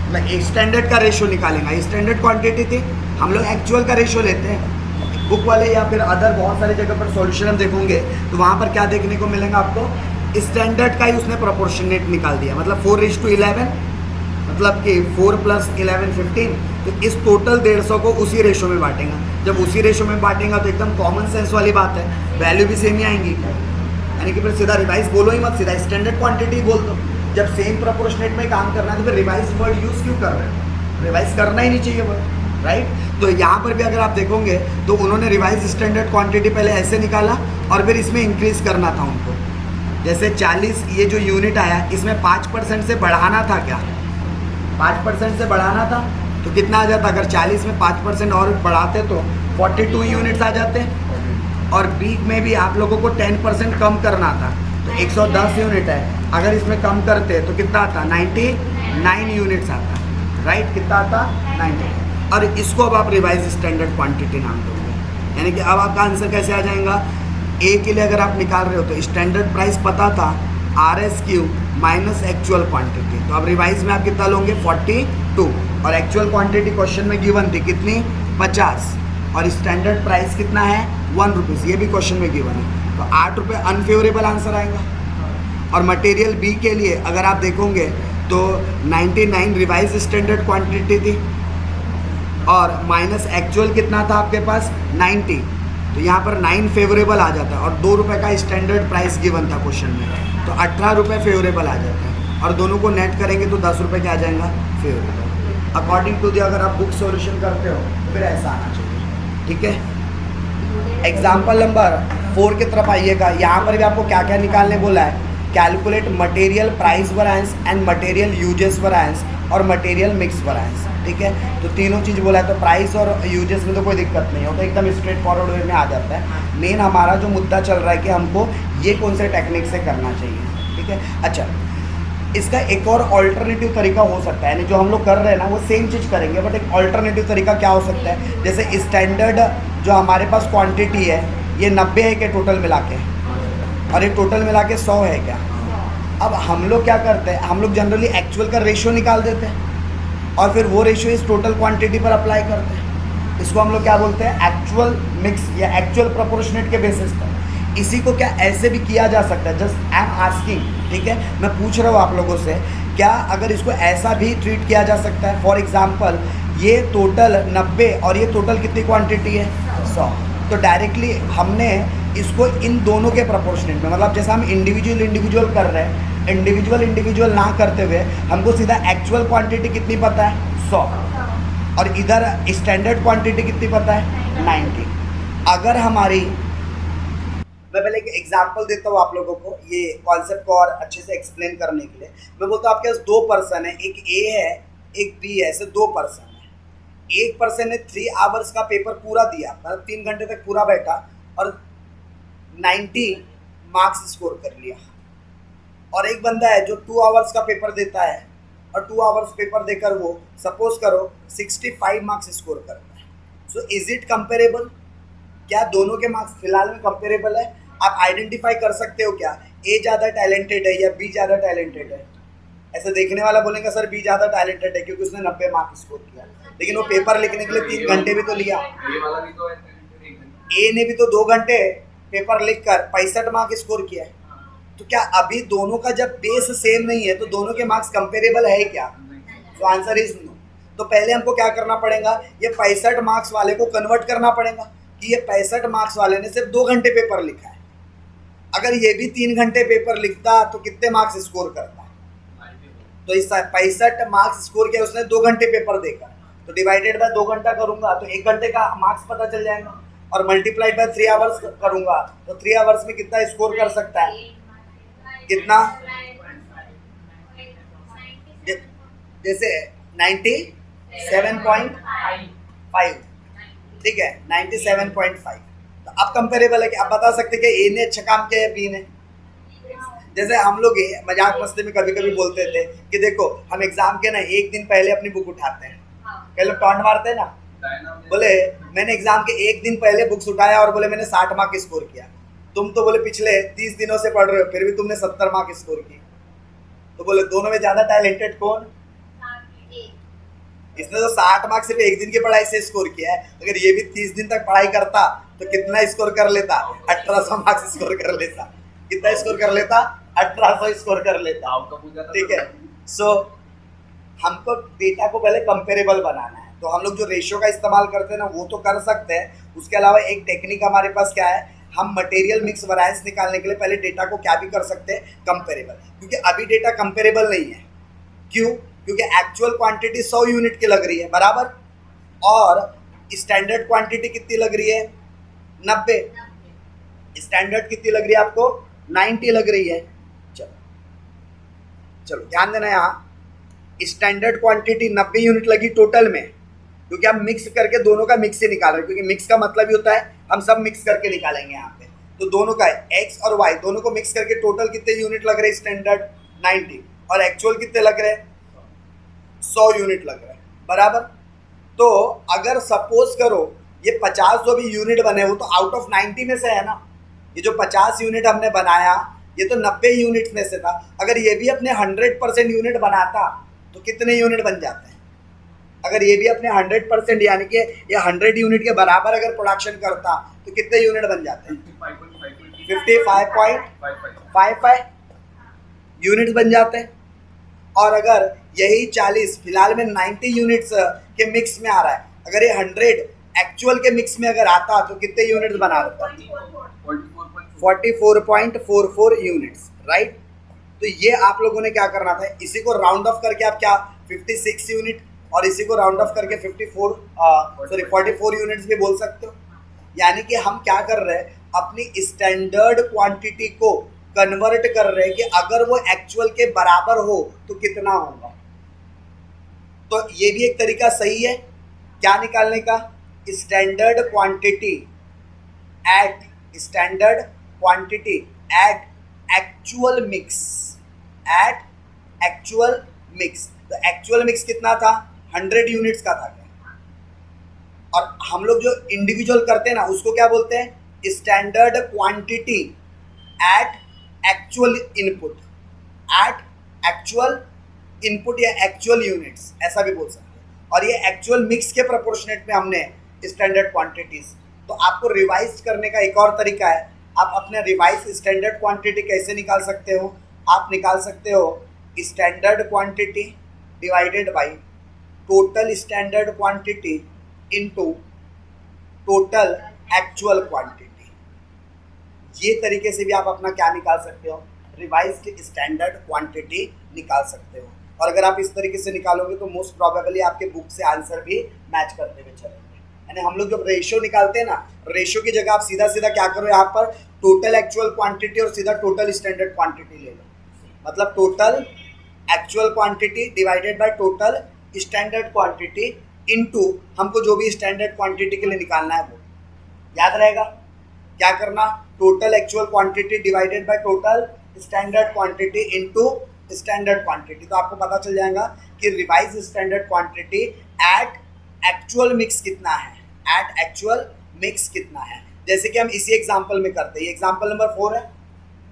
[SPEAKER 1] मतलब स्टैंडर्ड का रेशियो निकालेंगे, स्टैंडर्ड क्वांटिटी थी, हम लोग एक्चुअल का रेशियो लेते हैं। बुक वाले या फिर अदर बहुत सारी जगह पर सॉल्यूशन हम देखोगे तो वहाँ पर क्या देखने को मिलेगा आपको? स्टैंडर्ड का ही उसने प्रोपोर्शनेट निकाल दिया। मतलब 4:11, मतलब कि 4 + 11 15। तो इस टोटल 150 को उसी रेशो में बांटेगा। जब उसी रेशो में बांटेगा तो एकदम कॉमन सेंस वाली बात है, वैल्यू भी सेम ही आएंगी। यानी कि फिर सीधा रिवाइज बोलो ही मत, सीधा स्टैंडर्ड क्वांटिटी बोल दो। जब सेम प्रोपोर्शनेट में काम करना है तो फिर रिवाइज वर्ड यूज़ क्यों कर रहे हो? रिवाइज करना ही नहीं चाहिए वर्ड, राइट? तो यहाँ पर भी अगर आप देखोगे तो उन्होंने रिवाइज स्टैंडर्ड क्वांटिटी पहले ऐसे निकाला और फिर इसमें इंक्रीज करना था उनको। जैसे 40 ये जो यूनिट आया इसमें 5% से बढ़ाना था। क्या 5% से बढ़ाना था तो कितना आ जाता? अगर 40 में 5% और बढ़ाते तो 42 यूनिट्स आ जाते। और बी में भी आप लोगों को 10% कम करना था तो 110 यूनिट है, अगर इसमें कम करते तो कितना आता? 99 यूनिट्स आता, राइट? कितना आता? 99। और इसको अब आप रिवाइज स्टैंडर्ड क्वांटिटी नाम दोगे। यानी कि अब आपका आंसर कैसे आ जाएगा? ए के लिए अगर आप निकाल रहे हो तो स्टैंडर्ड प्राइस पता था RSQ माइनस एक्चुअल क्वांटिटी, तो अब रिवाइज में आप कितना लोगे? 42। और एक्चुअल क्वांटिटी क्वेश्चन में गिवन थी कितनी? 50। और स्टैंडर्ड प्राइस कितना है? 1 रुपीज़, ये भी क्वेश्चन में गिवन है। तो 8 रुपये अनफेवरेबल आंसर आएगा। और मटेरियल बी के लिए अगर आप देखोगे तो 99 रिवाइज स्टैंडर्ड क्वांटिटी थी और माइनस एक्चुअल कितना था आपके पास? 90। तो यहाँ पर 9 फेवरेबल आ जाता है और 2 रुपये का स्टैंडर्ड प्राइस गिवन था क्वेश्चन में, तो 18 रुपये फेवरेबल आ जाता है। और दोनों को नेट करेंगे तो 10 रुपये क्या आ जाएगा? फेवरेबल। अकॉर्डिंग टू दी अगर आप बुक सॉल्यूशन करते हो तो फिर ऐसा आना चाहिए, ठीक है? एग्जाम्पल नंबर 4 की तरफ आइएगा। यहाँ पर भी आपको क्या क्या निकालने बोला है? Calculate material price variance and material usages variance और मटेरियल मिक्स वैरिएंस, ठीक है? तो तीनों चीज़ बोला है। तो प्राइस और यूजेस में तो कोई दिक्कत नहीं होता, एकदम स्ट्रेट फॉरवर्ड वे में आ जाता है। मेन हमारा जो मुद्दा चल रहा है कि हमको ये कौन से टेक्निक से करना चाहिए, ठीक है? अच्छा, इसका एक और ऑल्टरनेटिव तरीका हो सकता है, यानी जो हम लोग कर रहे हैं ना वो सेम चीज़ करेंगे, बट एक ऑल्टरनेटिव तरीका क्या हो सकता है? जैसे स्टैंडर्ड जो हमारे पास क्वांटिटी है ये 90 है क्या टोटल मिला के, और ये टोटल मिला के 100 है क्या? अब हम लोग क्या करते हैं? हम लोग जनरली एक्चुअल का रेशियो निकाल देते हैं और फिर वो रेशियो इस टोटल क्वांटिटी पर अप्लाई करते हैं। इसको हम लोग क्या बोलते हैं? एक्चुअल मिक्स या एक्चुअल प्रोपोर्शनेट के बेसिस पर। इसी को क्या ऐसे भी किया जा सकता है? जस्ट आई एम आस्किंग, ठीक है? मैं पूछ रहा हूँ आप लोगों से, क्या अगर इसको ऐसा भी ट्रीट किया जा सकता है? फॉर एग्जाम्पल ये टोटल 90 और ये टोटल कितनी क्वांटिटी है? 100। तो डायरेक्टली हमने इसको इन दोनों के प्रोपोर्शनेट में, मतलब जैसे हम इंडिविजुअल कर रहे हैं, इंडिविजुअल ना करते हुए हमको सीधा एक्चुअल क्वांटिटी कितनी पता है? 100। और इधर स्टैंडर्ड क्वांटिटी कितनी पता है? 90। अगर हमारी, मैं पहले एक एग्जांपल देता हूँ आप लोगों को ये कॉन्सेप्ट को और अच्छे से एक्सप्लेन करने के लिए। मैं बोलता हूँ आपके पास 2 पर्सन है, एक ए है एक बी है, ऐसे 2 पर्सन है। एक पर्सन ने 3 आवर्स का पेपर पूरा दिया, मतलब 3 घंटे तक पूरा बैठा और 90 मार्क्स स्कोर कर लिया। और एक बंदा है जो 2 आवर्स का पेपर देता है और 2 आवर्स पेपर देकर वो सपोज करो 65 मार्क्स स्कोर करता है। So is it comparable? क्या दोनों के मार्क्स फिलहाल में कंपेरेबल है? आप आइडेंटिफाई कर सकते हो क्या ए ज़्यादा टैलेंटेड है या बी ज़्यादा टैलेंटेड है? ऐसे देखने वाला बोलेगा सर बी ज़्यादा टैलेंटेड है क्योंकि उसने 90 मार्क्स स्कोर किया, लेकिन वो पेपर लिखने के लिए 3 घंटे भी तो लिया। ए ने भी तो 2 घंटे पेपर लिखकर 65 मार्क्स स्कोर किया है। तो क्या अभी दोनों का जब बेस सेम नहीं है तो दोनों के मार्क्स कंपेरेबल है क्या? तो आंसर इज नो। तो पहले हमको क्या करना पड़ेगा? ये 65 मार्क्स वाले को कन्वर्ट करना पड़ेगा कि ये 65 मार्क्स वाले ने सिर्फ 2 घंटे पेपर लिखा है, अगर ये भी 3 घंटे पेपर लिखता तो कितने मार्क्स स्कोर करता? तो इस 65 मार्क्स स्कोर किया उसने 2 घंटे पेपर देखा, तो डिवाइडेड बाय 2 घंटा करूंगा तो 1 घंटे का मार्क्स पता चल जाएगा, और मल्टीप्लाइड बाय 3 आवर्स करूंगा तो 3 आवर्स में कितना स्कोर कर सकता है? कितना? जैसे 97.5, ठीक है, 97.5। तो अब कंपेरेबल है कि आप बता सकते कि ए ने अच्छा काम किया है बी ने। जैसे हम लोग मजाक मस्ती में कभी कभी बोलते थे कि देखो हम एग्जाम के ना एक दिन पहले अपनी बुक उठाते हैं, कई लोग टॉन्ट मारते हैं ना, बोले मैंने एग्जाम के एक दिन पहले बुक्स उठाया और बोले मैंने 60 मार्क स्कोर किया, तुम तो बोले पिछले 30 दिनों से पढ़ रहे हो फिर भी तुमने 70 मार्क स्कोर किए, तो बोले दोनों में ज्यादा टैलेंटेड कौन? इसने तो 60 मार्क्स सिर्फ एक दिन की पढ़ाई से स्कोर किया है, अगर ये भी 30 दिन तक पढ़ाई करता तो कितना स्कोर कर लेता? 1800 मार्क्स स्कोर कर लेता। कितना स्कोर कर लेता? 1800 स्कोर कर लेता, ठीक है। सो हमको डेटा को पहले कंपेरेबल बनाना है, तो हम लोग जो रेशियो का इस्तेमाल करते हैं ना वो तो कर सकते हैं, उसके अलावा एक टेक्निक हमारे पास क्या है, हम मटेरियल मिक्स वैरिएंस निकालने के लिए पहले डेटा को क्या भी कर सकते हैं, कंपेरेबल, क्योंकि अभी डेटा कंपेरेबल नहीं है। क्यों? क्योंकि एक्चुअल क्वांटिटी 100 यूनिट की लग रही है बराबर, और स्टैंडर्ड क्वांटिटी कितनी लग रही है? 90। स्टैंडर्ड कितनी लग रही है आपको? 90 लग रही है। चलो ध्यान देना, यहाँ स्टैंडर्ड क्वांटिटी 90 यूनिट लगी टोटल में, क्योंकि हम मिक्स करके दोनों का मिक्स ही निकाल रहे हैं, क्योंकि मिक्स का मतलब ही होता है हम सब मिक्स करके निकालेंगे यहाँ पे। तो दोनों का एक्स और वाई दोनों को मिक्स करके टोटल कितने यूनिट लग रहे हैं? स्टैंडर्ड 90, और एक्चुअल कितने लग रहे हैं? 100 यूनिट लग रहे हैं बराबर। तो अगर सपोज करो ये 50 जो भी यूनिट बने वो तो आउट ऑफ 90 में से है ना, ये जो 50 यूनिट हमने बनाया ये तो 90 यूनिट में से था, अगर ये भी अपने 100% यूनिट बनाता तो कितने यूनिट बन जाते हैं? अगर ये भी अपने 100% यानी कि ये 100 यूनिट के बराबर अगर प्रोडक्शन करता तो कितने यूनिट बन जाते हैं? 55.55 यूनिट बन जाते हैं। और अगर यही 40 फिलहाल में 90 यूनिट्स के मिक्स में आ रहा है, अगर ये 100 एक्चुअल के मिक्स में अगर आता तो कितने यूनिट्स बना देता? 44.44 यूनिट्स, राइट। तो ये आप लोगों ने क्या करना था, इसी को राउंड ऑफ करके आप क्या 56 यूनिट और इसी को राउंड ऑफ करके 44 यूनिट्स भी बोल सकते हो। यानी कि हम क्या कर रहे हैं, अपनी स्टैंडर्ड क्वांटिटी को कन्वर्ट कर रहे हैं कि अगर वो एक्चुअल के बराबर हो तो कितना होगा। तो ये भी एक तरीका सही है क्या निकालने का, standard quantity at actual mix, तो एक्चुअल मिक्स कितना था? 100 यूनिट्स का था। और हम लोग जो इंडिविजुअल करते हैं ना उसको क्या बोलते हैं? Standard quantity at actual input या एक्चुअल यूनिट्स, ऐसा भी बोल सकते हैं। और ये एक्चुअल मिक्स के प्रोपोर्शनेट में हमने स्टैंडर्ड क्वांटिटीज। तो आपको रिवाइज करने का एक और तरीका है, आप अपने रिवाइज स्टैंडर्ड क्वांटिटी कैसे निकाल सकते हो? आप निकाल सकते हो standard quantity divided by total standard quantity into total actual quantity. ये तरीके से भी आप अपना क्या निकाल सकते हो? रिवाइज्ड स्टैंडर्ड क्वांटिटी निकाल सकते हो। और अगर आप इस तरीके से निकालोगे तो मोस्ट प्रोबेबली आपके बुक से आंसर भी मैच करते हुए चलेंगे। यानी हम लोग जब रेशियो निकालते हैं ना, रेशियो की जगह आप सीधा सीधा क्या करो, यहाँ पर टोटल एक्चुअल क्वांटिटी और सीधा टोटल स्टैंडर्ड क्वांटिटी ले लो। मतलब total actual quantity divided by total standard quantity into हमको जो भी स्टैंडर्ड क्वांटिटी के लिए निकालना है वो याद रहेगा। क्या करना? Total actual quantity divided by total standard quantity into standard quantity. तो आपको पता चल जाएगा कि revise standard quantity at actual mix कितना है, जैसे कि हम इसी एग्जांपल में करते हैं। ये एग्जांपल नंबर 4 है,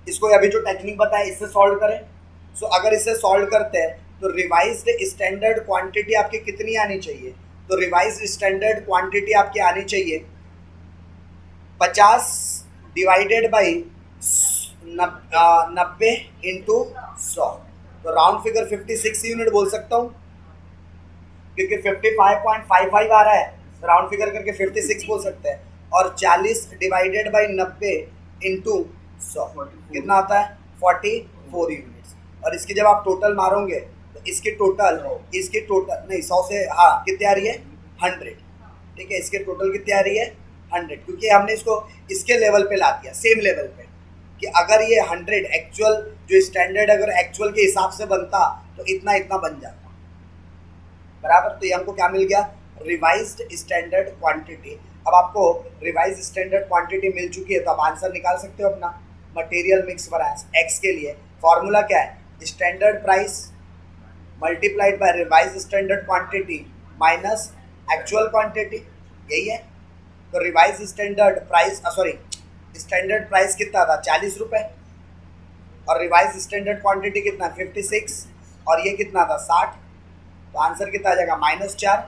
[SPEAKER 1] इसको अभी जो टेक्निक बताया इससे सॉल्व करें। सो अगर इससे सॉल्व करते हैं तो रिवाइज्ड स्टैंडर्ड क्वांटिटी आपकी कितनी आनी चाहिए? तो रिवाइज्ड स्टैंडर्ड क्वांटिटी आपकी आनी चाहिए 50 डिवाइडेड बाई 90 इंटू 100। तो राउंड फिगर 56 यूनिट बोल सकता हूँ, क्योंकि 55.55 आ रहा है, राउंड फिगर करके 56 बोल सकते हैं। और 40 डिवाइडेड बाई 90 इंटू 100 कितना आता है 44 यूनिट्स। और इसकी जब आप टोटल मारोगे तो इसकी टोटल नहीं 100 से हाँ कितनी आ रही है 100, ठीक है। इसके टोटल कितनी आ रही है 100, क्योंकि हमने इसको इसके लेवल पे ला दिया, सेम लेवल पे, कि अगर ये 100 एक्चुअल जो स्टैंडर्ड अगर एक्चुअल के हिसाब से बनता तो इतना इतना बन जाता, बराबर। तो ये हमको क्या मिल गया रिवाइज्ड स्टैंडर्ड क्वांटिटी। अब आपको रिवाइज्ड स्टैंडर्ड क्वांटिटी मिल चुकी है तो आप आंसर निकाल सकते हो अपना मटेरियल मिक्स वैरिएंस एक्स के लिए। फॉर्मूला क्या है standard price multiplied by revised standard quantity minus actual quantity, यही है। तो revised standard price standard price कितना था 40 रुपये और रिवाइज्ड स्टैंडर्ड क्वांटिटी कितना 56 और ये कितना था 60। तो आंसर कितना आ जाएगा -4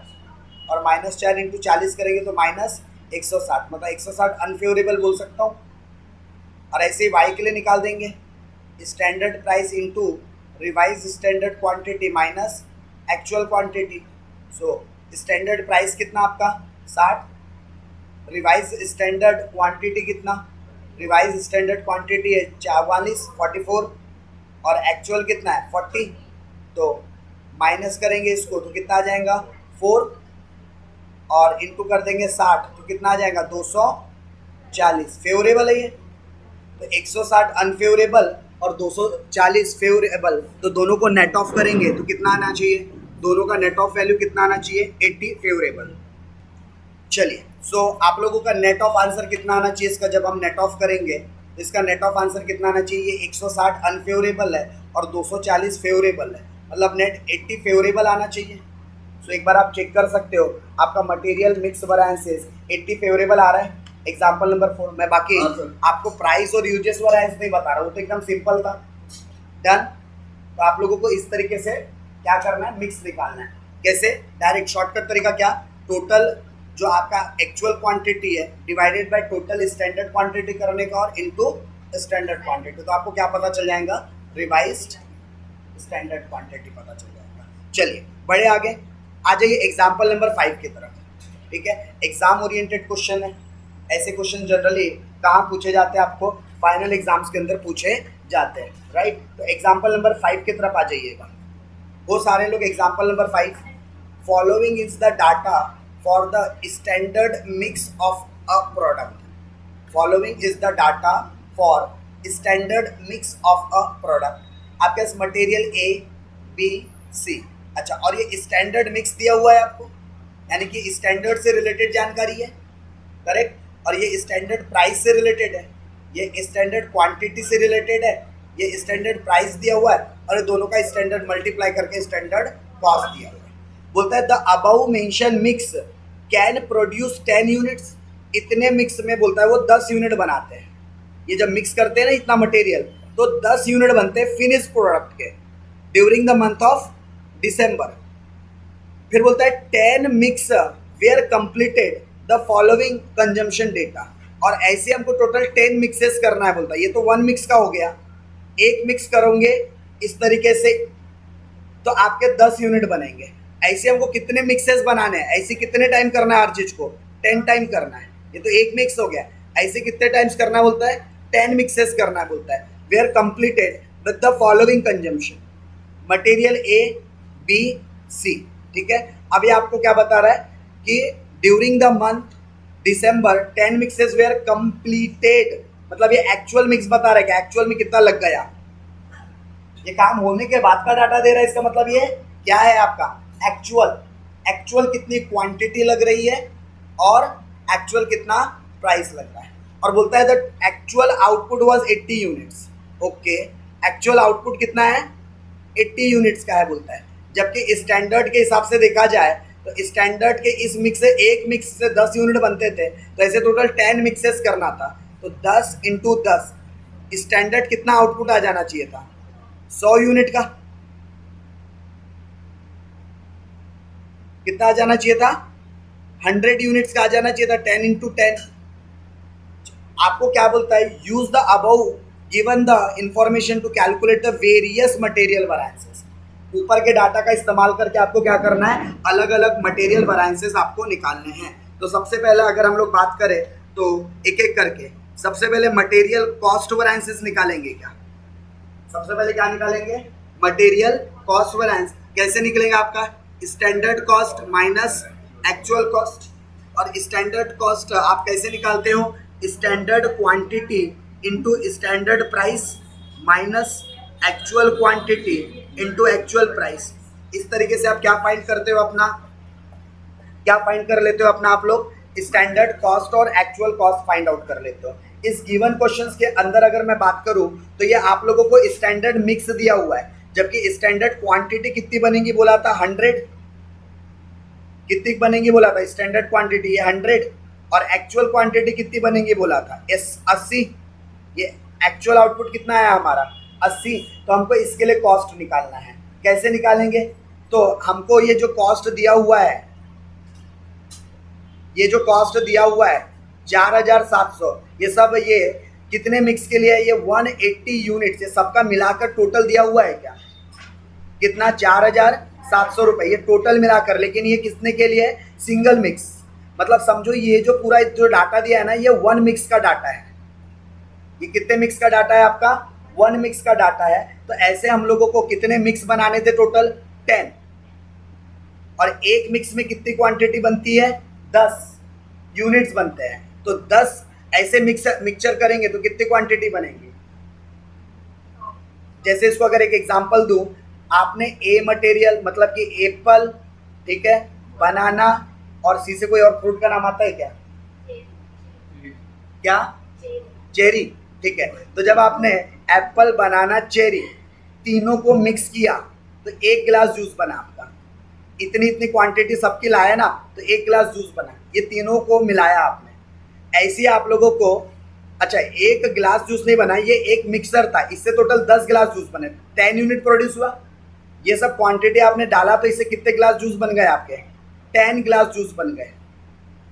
[SPEAKER 1] और -4 इंटू 40 करेंगे तो -160, मतलब 160 अनफेवरेबल बोल सकता हूँ। और ऐसे ही वाई के लिए निकाल देंगे standard price into revise standard quantity minus actual quantity. So standard price कितना आपका 60, रिवाइज स्टैंडर्ड क्वांटिटी कितना, रिवाइज स्टैंडर्ड क्वांटिटी है 44 और एक्चुअल कितना है 40। तो माइनस करेंगे इसको तो कितना आ जाएगा 4 और इंटू कर देंगे 60 तो कितना आ जाएगा 240। फेवरेबल है ये, तो 160 अनफेवरेबल और 240 फेवरेबल, तो दोनों को नेट ऑफ करेंगे तो कितना आना चाहिए, दोनों का नेट ऑफ वैल्यू कितना आना चाहिए 80 फेवरेबल। चलिए सो आप लोगों का नेट ऑफ आंसर कितना आना चाहिए इसका, जब हम नेट ऑफ करेंगे तो इसका नेट ऑफ आंसर कितना आना चाहिए, 160 अनफेवरेबल है और 240 फेवरेबल है, मतलब नेट 80 फेवरेबल आना चाहिए। सो एक बार आप चेक कर सकते हो आपका मटेरियल मिक्स वैरिएंसेस 80 फेवरेबल आ रहा है। एग्जाम्पल नंबर 4 मैं बाकी आपको प्राइस और यूजेस वैरिएंस नहीं बता रहा हूँ, तो एकदम सिंपल था। डन। तो आप लोगों को इस तरीके से क्या करना है मिक्स निकालना है। कैसे, डायरेक्ट शॉर्टकट तरीका क्या, टोटल जो आपका एक्चुअल क्वांटिटी है divided by total standard quantity करने का और इनटू स्टैंडर्ड क्वांटिटी, तो आपको क्या पता चल जाएगा रिवाइज्ड स्टैंडर्ड क्वांटिटी पता चल जाएगा। चलिए बढ़े आगे, आ जाइए एग्जाम्पल नंबर 5 की तरफ। ठीक है, एग्जाम ओरिएंटेड क्वेश्चन है, ऐसे क्वेश्चन जनरली कहाँ पूछे जाते हैं, आपको फाइनल एग्जाम्स के अंदर पूछे जाते हैं, राइट। तो एग्जाम्पल नंबर 5 की तरफ आ जाइएगा। वो सारे लोग example number 5, following is the data for the standard mix of a product. Following is the data for standard mix of a product. आपके पास मटेरियल A B C, अच्छा, और ये स्टैंडर्ड मिक्स दिया हुआ है आपको, यानी कि स्टैंडर्ड से रिलेटेड जानकारी है, करेक्ट। और ये स्टैंडर्ड प्राइस से रिलेटेड है, ये स्टैंडर्ड क्वांटिटी से रिलेटेड है, ये स्टैंडर्ड प्राइस दिया हुआ है और ये दोनों का स्टैंडर्ड मल्टीप्लाई करके स्टैंडर्ड कॉस्ट दिया हुआ है। बोलता है the above mention mix can produce 10 units. इतने मिक्स में बोलता है वो 10 यूनिट बनाते हैं। ये जब मिक्स करते हैं ना इतना मटेरियल तो 10 यूनिट बनते हैं फिनिश प्रोडक्ट के during the month of December. फिर बोलता है 10 mix were completed the following consumption data. और ऐसे हमको टोटल 10 मिक्सेस करना है, बोलता है। ये तो 1 मिक्स का हो गया, एक मिक्स करोगे इस तरीके से तो आपके 10 यूनिट बनेंगे। ऐसे हमको कितने मिक्सेस बनाने हैं, ऐसे कितने टाइम करना है हर चीज को 10 टाइम करना है। ये तो एक मिक्स हो गया, ऐसे कितने टाइम्स करना है बोलता है 10 मिक्सेस करना है बोलता है। Were completed with the following consumption material A B C। ठीक है, अभी आपको क्या बता रहा है कि during the month December 10 mixes were completed, मतलब ये एक्चुअल मिक्स बता रहा है कि एक्चुअल में कितना लग गया। ये काम होने के बाद का डाटा दे रहा है, इसका मतलब ये क्या है आपका एक्चुअल कितनी क्वांटिटी लग रही है और एक्चुअल कितना प्राइस लग रहा है। और बोलता है that actual output was 80 units. Okay, actual output कितना है 80 यूनिट्स का है बोलता है। जबकि स्टैंडर्ड के हिसाब से देखा जाए तो स्टैंडर्ड के इस मिक्स से एक मिक्स से 10 यूनिट बनते थे, तो ऐसे टोटल 10 मिक्सेस करना था। तो 10 इंटू 10 स्टैंडर्ड कितना आउटपुट आ जाना चाहिए था 100 यूनिट का, कितना आ जाना चाहिए था 100 यूनिट्स का आ जाना चाहिए था। 10 इंटू 10 आपको क्या बोलता है, use the above given the information to calculate the various material variances. ऊपर के डाटा का इस्तेमाल करके आपको क्या करना है, अलग अलग मटेरियल वैरिएंसेस आपको निकालने हैं। तो सबसे पहले अगर हम लोग बात करें तो एक एक करके सबसे पहले मटेरियल कॉस्ट वेरिएंसेस निकालेंगे क्या? सबसे पहले क्या निकालेंगे? Material cost variance. कैसे निकलेगा आपका? Standard cost minus actual cost. और स्टैंडर्ड कॉस्ट आप कैसे निकालते हो? Standard quantity into standard price minus actual quantity into actual price. इस तरीके से आप क्या फाइंड करते हो अपना? क्या फाइंड कर लेते हो अपना आप लोग? स्टैंडर्ड कॉस्ट और एक्चुअल कॉस्ट फाइंड आउट कर लेते हो। इस गिवन क्वेश्चंस के अंदर अगर मैं बात करूं तो ये आप लोगों को स्टैंडर्ड मिक्स दिया हुआ है, जबकि स्टैंडर्ड क्वांटिटी कितनी बनेगी बोला था? 100। कितनी बनेगी बोला था? स्टैंडर्ड क्वांटिटी ये 100 और एक्चुअल क्वांटिटी कितनी बनेगी बोला था? 80। ये एक्चुअल आउटपुट कितना है हमारा? 80। तो हमको इसके लिए कॉस्ट निकालना है। कैसे निकालेंगे? तो हमको ये जो कॉस्ट दिया हुआ है, ये जो कॉस्ट दिया हुआ है 4700, ये सब ये कितने मिक्स के लिए है? ये 180 यूनिट, ये सबका मिलाकर टोटल दिया हुआ है क्या? कितना? 4700 रुपये, ये टोटल मिलाकर। लेकिन ये कितने के लिए है? Single mix. मतलब समझो ये जो पूरा जो डाटा दिया है ना, ये 1 मिक्स का डाटा है। ये कितने मिक्स का डाटा है आपका? 1 मिक्स का डाटा है। तो ऐसे हम लोगों को कितने मिक्स बनाने थे? टोटल 10। और एक मिक्स में कितनी क्वांटिटी बनती है? 10 यूनिट्स बनते हैं। तो 10 ऐसे मिक्सचर करेंगे तो कितनी क्वांटिटी बनेगी? जैसे इसको अगर एक एग्जांपल दूं, आपने ए मटेरियल मतलब कि एप्पल, ठीक है, बनाना और सी से कोई और फ्रूट का नाम आता है क्या? क्या? चेरी। ठीक है, तो जब आपने एप्पल, बनाना, चेरी तीनों को मिक्स किया तो 1 गिलास जूस बना आपका। इतनी इतनी क्वांटिटी सबकी लाया ना, तो 1 गिलास जूस बना। ये तीनों को मिलाया आपने। ऐसे ही आप लोगों को, अच्छा 1 गिलास जूस नहीं बना, ये एक मिक्सर था, इससे टोटल 10 गिलास जूस बने, 10 यूनिट प्रोड्यूस हुआ। ये सब क्वांटिटी आपने डाला तो इससे कितने गिलास जूस बन गए आपके? 10 गिलास जूस बन गए।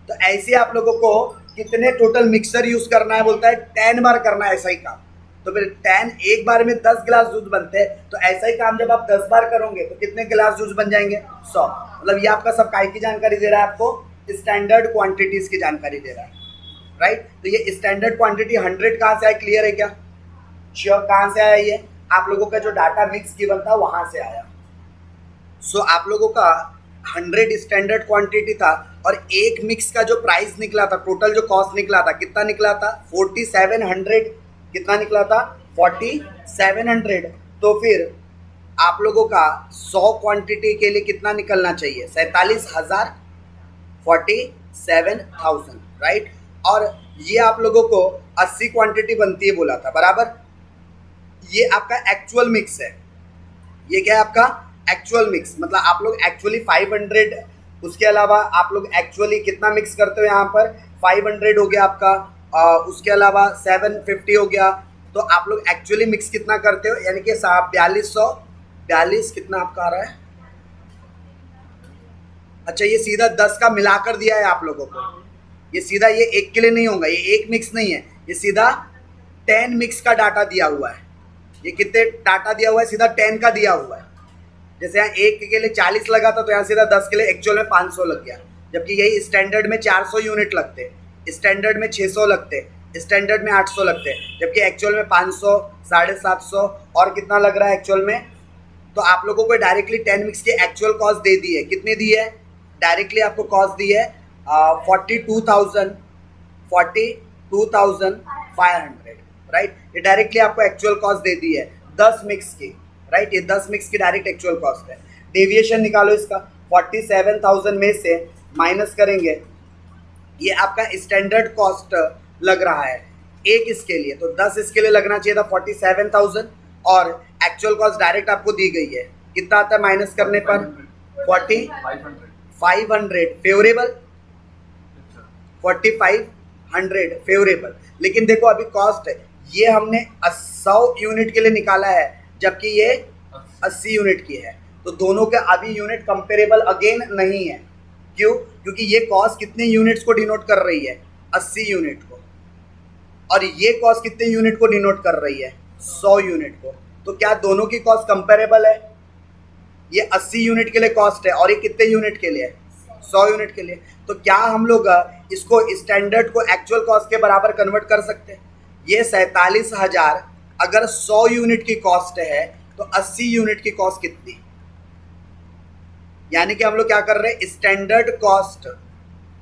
[SPEAKER 1] तो ऐसे आप लोगों को कितने टोटल मिक्सर यूज करना है बोलता है? 10 बार करना है ऐसा ही काम। तो फिर 10 एक बार में 10 गिलास जूस बनते हैं, तो ऐसा ही काम जब आप 10 बार करोगे तो कितने गिलास जूस बन जाएंगे? 100। मतलब ये आपका सब काय की जानकारी दे रहा है आपको? स्टैंडर्ड क्वांटिटीज की जानकारी दे रहा है, राइट। तो ये स्टैंडर्ड क्वांटिटी 100 कहाँ से आया? क्लियर है क्या? श्योर, कहाँ से आया? ये आप लोगों का जो डाटा मिक्स गिवन था वहां से आया। सो आप लोगों का 100 स्टैंडर्ड क्वांटिटी था और एक मिक्स का जो प्राइस निकला था, टोटल जो कॉस्ट निकला था, कितना निकला था? 4700। कितना निकला था? 4700। तो फिर आप लोगों का 100 क्वांटिटी के लिए कितना निकलना चाहिए? 47,000, 47,000, राइट। और ये आप लोगों को 80 क्वांटिटी बनती है बोला था, बराबर। ये आपका एक्चुअल मिक्स है। ये क्या है आपका? Actual mix. मतलब आप लोग एक्चुअली 500, उसके अलावा आप लोग एक्चुअली कितना मिक्स करते हो यहाँ पर? 500 हो गया आपका, उसके अलावा 750 हो गया। तो आप लोग एक्चुअली मिक्स कितना करते हो? यानी कि 4242 कितना आपका आ रहा है? अच्छा, ये सीधा 10 का मिलाकर दिया है आप लोगों को। ये सीधा, ये एक के लिए नहीं होगा, ये एक मिक्स नहीं है, ये सीधा 10 मिक्स का डाटा दिया हुआ है। ये कितने डाटा दिया हुआ है? सीधा 10 का दिया हुआ है। जैसे यहाँ एक के लिए 40 लगा था, तो यहाँ सीधा 10 के लिए एक्चुअल में 500 लग गया। जबकि यही स्टैंडर्ड में 400 यूनिट लगते, स्टैंडर्ड में 600 लगते, स्टैंडर्ड में 800 लगते, जबकि एक्चुअल में 500, 750 और कितना लग रहा है एक्चुअल में। तो आप लोगों को डायरेक्टली 10 मिक्स की एक्चुअल कॉस्ट दे दी है। कितनी दी है? डायरेक्टली आपको कॉस्ट दी है 42,500, राइट। ये डायरेक्टली आपको एक्चुअल कॉस्ट दे दी है 10 मिक्स की, राइट। ये 10 मिक्स की डायरेक्ट एक्चुअल कॉस्ट है। डेविएशन निकालो इसका, 47,000 में से माइनस करेंगे, ये आपका स्टैंडर्ड कॉस्ट लग रहा है एक इसके लिए, तो 10 इसके लिए लगना चाहिए था 47,000, और एक्चुअल कॉस्ट डायरेक्ट आपको दी गई है। कितना आता है माइनस करने पर? 4500 फेवरेबल, 4500 फेवरेबल। लेकिन देखो अभी कॉस्ट है, ये हमने 100 यूनिट के लिए निकाला है, जबकि ये 80 यूनिट की है। तो दोनों के अभी यूनिट कंपेरेबल अगेन नहीं है। क्यों? क्योंकि ये कॉस्ट कितने यूनिट्स को डिनोट कर रही है? 80 यूनिट को। और ये कॉस्ट कितने यूनिट को डिनोट कर रही है? 100 यूनिट को। तो क्या दोनों की कॉस्ट कंपेरेबल है? ये 80 यूनिट के लिए कॉस्ट है और ये कितने यूनिट के लिए है? 100 यूनिट के लिए। तो क्या हम लोग इसको स्टैंडर्ड को एक्चुअल कॉस्ट के बराबर कन्वर्ट कर सकते हैं? ये 47,000 अगर 100 यूनिट की कॉस्ट है तो 80 यूनिट की कॉस्ट कितनी? यानी कि हम लोग क्या कर रहे हैं, स्टैंडर्ड कॉस्ट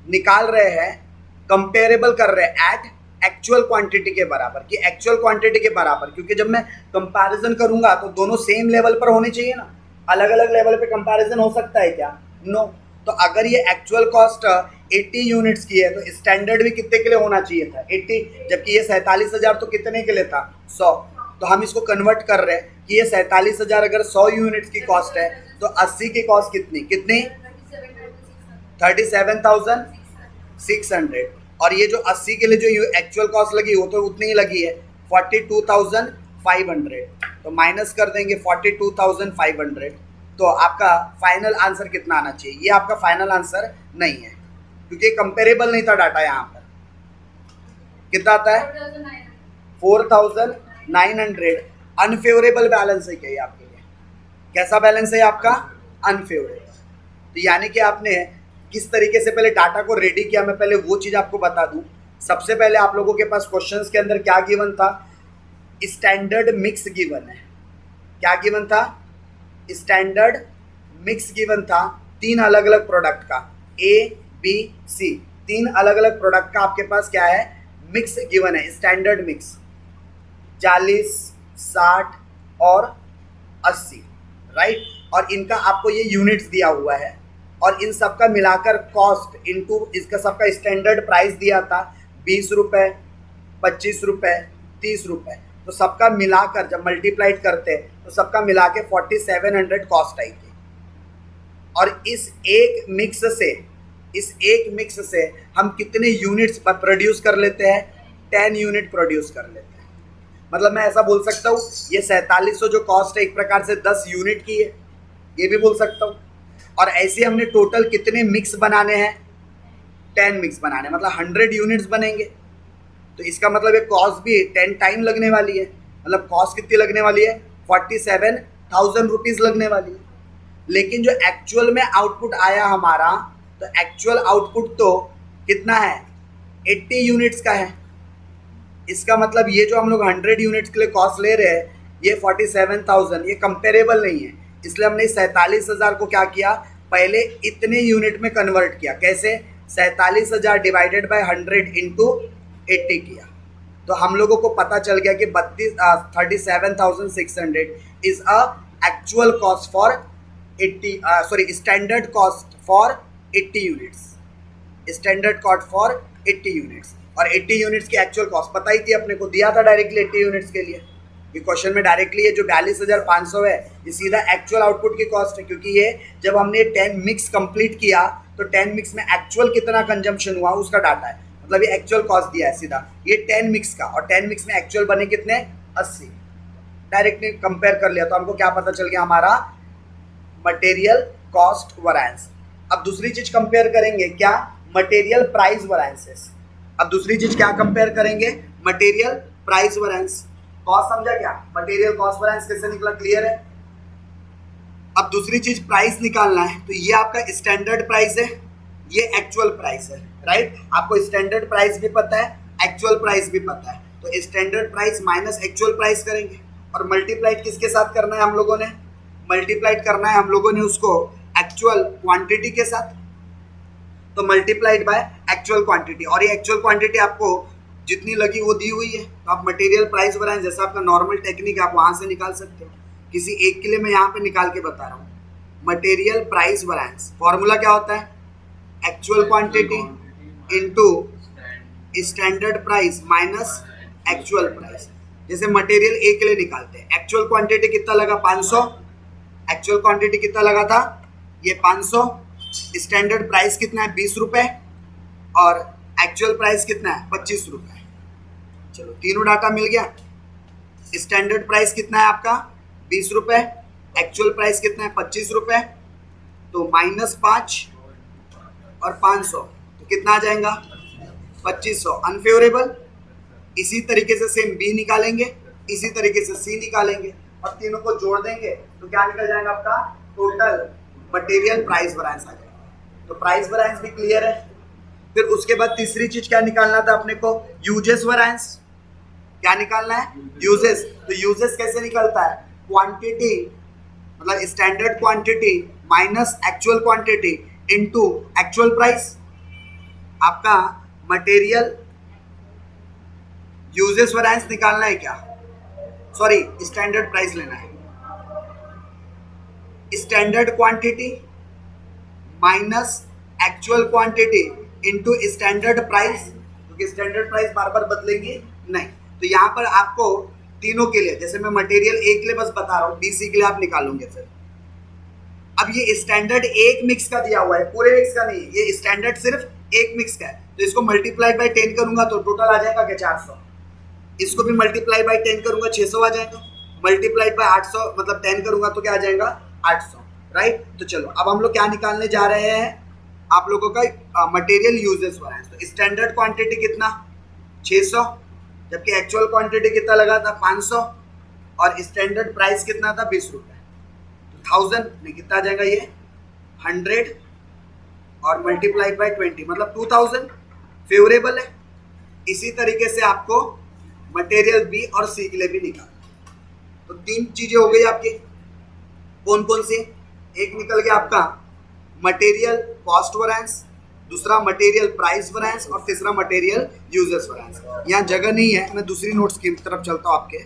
[SPEAKER 1] निकाल रहे हैं, कंपेरेबल कर रहे हैं एट एक्चुअल क्वांटिटी के बराबर, कि एक्चुअल क्वांटिटी के बराबर, क्योंकि जब मैं कंपैरिजन करूंगा तो दोनों सेम लेवल पर होने चाहिए ना। अलग अलग लेवल पे कंपैरिजन हो सकता है क्या? नो। तो अगर ये एक्चुअल कॉस्ट 80 यूनिट्स की है तो स्टैंडर्ड भी कितने के लिए होना चाहिए था? 80, जबकि ये 47,000 तो कितने के लिए था? 100। तो हम इसको कन्वर्ट कर रहे हैं कि ये 47,000 अगर 100 यूनिट्स की कॉस्ट है तो 80 की कॉस्ट कितनी कितनी? 37,600। और ये जो 80 के लिए जो एक्चुअल कॉस्ट लगी वो तो उतनी ही लगी है, 42,500। तो माइनस कर देंगे 42,500। तो आपका फाइनल आंसर कितना आना चाहिए? ये आपका फाइनल आंसर नहीं है, क्योंकि कंपेरेबल नहीं था डाटा। यहाँ पर कितना आता है? 4,900। अनफेवरेबल बैलेंस है क्या ये आपके लिए? कैसा बैलेंस है आपका? अनफेवरेबल। तो यानी कि आपने किस तरीके से पहले डाटा को रेडी किया, मैं पहले वो चीज़ आपको बता दूं। सबसे पहले आप लोगों के पास क्वेश्चंस के अंदर क्या गिवन था? स्टैंडर्ड मिक्स गिवन है। क्या गिवन था? स्टैंडर्ड मिक्स गिवन था, 3 अलग अलग प्रोडक्ट का, ABC, 3 अलग अलग प्रोडक्ट का आपके पास क्या है? मिक्स गिवन है, स्टैंडर्ड मिक्स 40, 60 और 80, राइट। और इनका आपको ये यूनिट्स दिया हुआ है और इन सब का मिलाकर कॉस्ट इनटू इसका सबका स्टैंडर्ड प्राइस दिया था 20 रुपये, 25 रुपये, 30 रुपये। तो सबका मिलाकर जब मल्टीप्लाइड करते हैं तो सबका मिला के 4700 कॉस्ट आई थी। और इस एक मिक्स से हम कितने यूनिट्स प्रोड्यूस कर लेते हैं? 10 यूनिट प्रोड्यूस कर लेते हैं। मतलब मैं ऐसा बोल सकता हूँ ये 4700 जो कॉस्ट है एक प्रकार से 10 यूनिट की है, ये भी बोल सकता हूँ। और ऐसे हमने टोटल कितने मिक्स बनाने हैं? 10 मिक्स बनाने, मतलब 100 यूनिट्स बनेंगे। तो इसका मतलब ये कॉस्ट भी 10 टाइम लगने वाली है। मतलब कॉस्ट कितनी लगने वाली है? 47,000 रुपीज़ लगने वाली है। लेकिन जो एक्चुअल में आउटपुट आया हमारा, तो एक्चुअल आउटपुट तो कितना है? 80 यूनिट्स का है। इसका मतलब ये जो हम लोग 100 यूनिट्स के लिए कॉस्ट ले रहे हैं, ये 47,000, ये कंपेरेबल नहीं है। इसलिए हमने 47,000 को क्या किया? पहले इतने यूनिट में कन्वर्ट किया। कैसे? 47,000 डिवाइडेड बाय 100 इंटू 80 किया। तो हम लोगों को पता चल गया कि 37,600 is a actual cost for 80 standard cost for 80 units. Standard cost for 80 units. और 80 यूनिट्स की एक्चुअल कॉस्ट पता ही थी अपने को, दिया था डायरेक्टली 80 यूनिट्स के लिए। ये क्वेश्चन में डायरेक्टली ये जो 42,500 है ये सीधा एक्चुअल आउटपुट की कॉस्ट है, क्योंकि ये जब हमने 10 मिक्स कंप्लीट किया तो 10 मिक्स में एक्चुअल कितना कंजम्पशन हुआ उसका डाटा है। मतलब ये एक्चुअल कॉस्ट दिया है सीधा ये 10 मिक्स का, और 10 मिक्स में एक्चुअल बने कितने? 80। डायरेक्टली कंपेयर कर लिया तो हमको क्या पता चल गया? हमारा मटेरियल कॉस्ट वैरिएंस। अब दूसरी चीज कंपेयर करेंगे क्या? Material price variances. अब दूसरी चीज क्या कंपेयर करेंगे? Material price variance. कॉस्ट समझा क्या? मटेरियल कॉस्ट वैरिएंस कैसे निकला? क्लियर है? अब दूसरी चीज प्राइस निकालना है। तो ये आपका स्टैंडर्ड प्राइस है, ये एक्चुअल प्राइस है, राइट। आपको स्टैंडर्ड प्राइस भी पता है, एक्चुअल प्राइस भी पता है। तो standard price minus actual price करेंगे और मल्टीप्लाइड किसके साथ करना है हम लोगों ने? मल्टीप्लाइड करना है हम लोगों ने उसको एक्चुअल क्वांटिटी के साथ। तो मल्टीप्लाइड बाय एक्चुअल क्वांटिटी, और ये एक्चुअल क्वांटिटी आपको जितनी लगी वो दी हुई है। तो आप मटेरियल प्राइस वैरिएंस जैसा आपका नॉर्मल टेक्निक आप वहां से निकाल सकते हो। किसी एक के लिए मैं यहाँ पे निकाल के बता रहा हूँ। मटेरियल प्राइस वैरिएंस फॉर्मूला क्या होता है? Actual quantity into standard price minus actual price. जैसे मटेरियल ए के लिए निकालते हैं, एक्चुअल क्वांटिटी कितना लगा? 500। एक्चुअल क्वांटिटी कितना लगा था? ये 500। स्टैंडर्ड प्राइस कितना है? 20 रुपये। और एक्चुअल प्राइस कितना है? 25 रुपये। चलो तीनों डाटा मिल गया। स्टैंडर्ड प्राइस कितना है आपका? 20 रुपये। एक्चुअल प्राइस कितना है? 25 रुपये। तो -5 और 500 तो कितना आ जाएगा? 2500। अनफेवरेबल। इसी तरीके से सेम बी निकालेंगे, इसी तरीके से सी निकालेंगे और तीनों को जोड़ देंगे तो क्या निकल जाएगा आपका? टोटल मटेरियल प्राइस वैरिएंस आ जाएगा। तो प्राइस वेरिएंस भी क्लियर है। फिर उसके बाद तीसरी चीज क्या निकालना था अपने को, यूजेस वेरिएंस। क्या निकालना है, यूजेस। तो यूजेस कैसे निकलता है, क्वांटिटी मतलब standard quantity minus actual quantity into actual price. आपका मटेरियल यूजेस वेरिएंस निकालना है क्या, सॉरी स्टैंडर्ड प्राइस लेना है। Standard quantity minus actual quantity into standard price, क्योंकि स्टैंडर्ड प्राइस बार बार बदलेंगे नहीं। तो यहाँ पर आपको तीनों के लिए, जैसे मैं मटेरियल ए के लिए बस बता रहा हूँ, बीसी के लिए आप निकालोगे फिर। अब ये स्टैंडर्ड एक मिक्स का दिया हुआ है, पूरे मिक्स का नहीं, ये स्टैंडर्ड सिर्फ एक मिक्स का है। तो इसको मल्टीप्लाई बाय 10 करूंगा तो टोटल आ जाएगा क्या 400। इसको भी मल्टीप्लाई बाय 10 करूंगा 600 आ जाएगा। मल्टीप्लाई बाय 800 मतलब 10 करूंगा तो क्या आ जाएगा 800, राइट। तो चलो अब हम लोग क्या निकालने जा रहे हैं, आप लोगों का मटेरियल यूजेस वेरिएंस। तो स्टैंडर्ड क्वांटिटी कितना 600, जबकि एक्चुअल क्वांटिटी कितना लगा था 500, और स्टैंडर्ड प्राइस कितना था 20 रुपए। तो 1000 में कितना आ जाएगा ये 100 और मल्टीप्लाइड बाय 20 मतलब 2000 फेवरेबल है। इसी तरीके से आपको मटेरियल बी और सी के लिए भी निकालना। तो तीन चीजें हो गई आपकी, कौन कौन सी, एक निकल गया आपका मटेरियल कॉस्ट वेरिएंस, दूसरा मटेरियल प्राइस वेरिएंस और तीसरा मटेरियल यूजेस वेरिएंस। यहाँ जगह नहीं है, मैं दूसरी नोट्स की तरफ चलता हूँ आपके।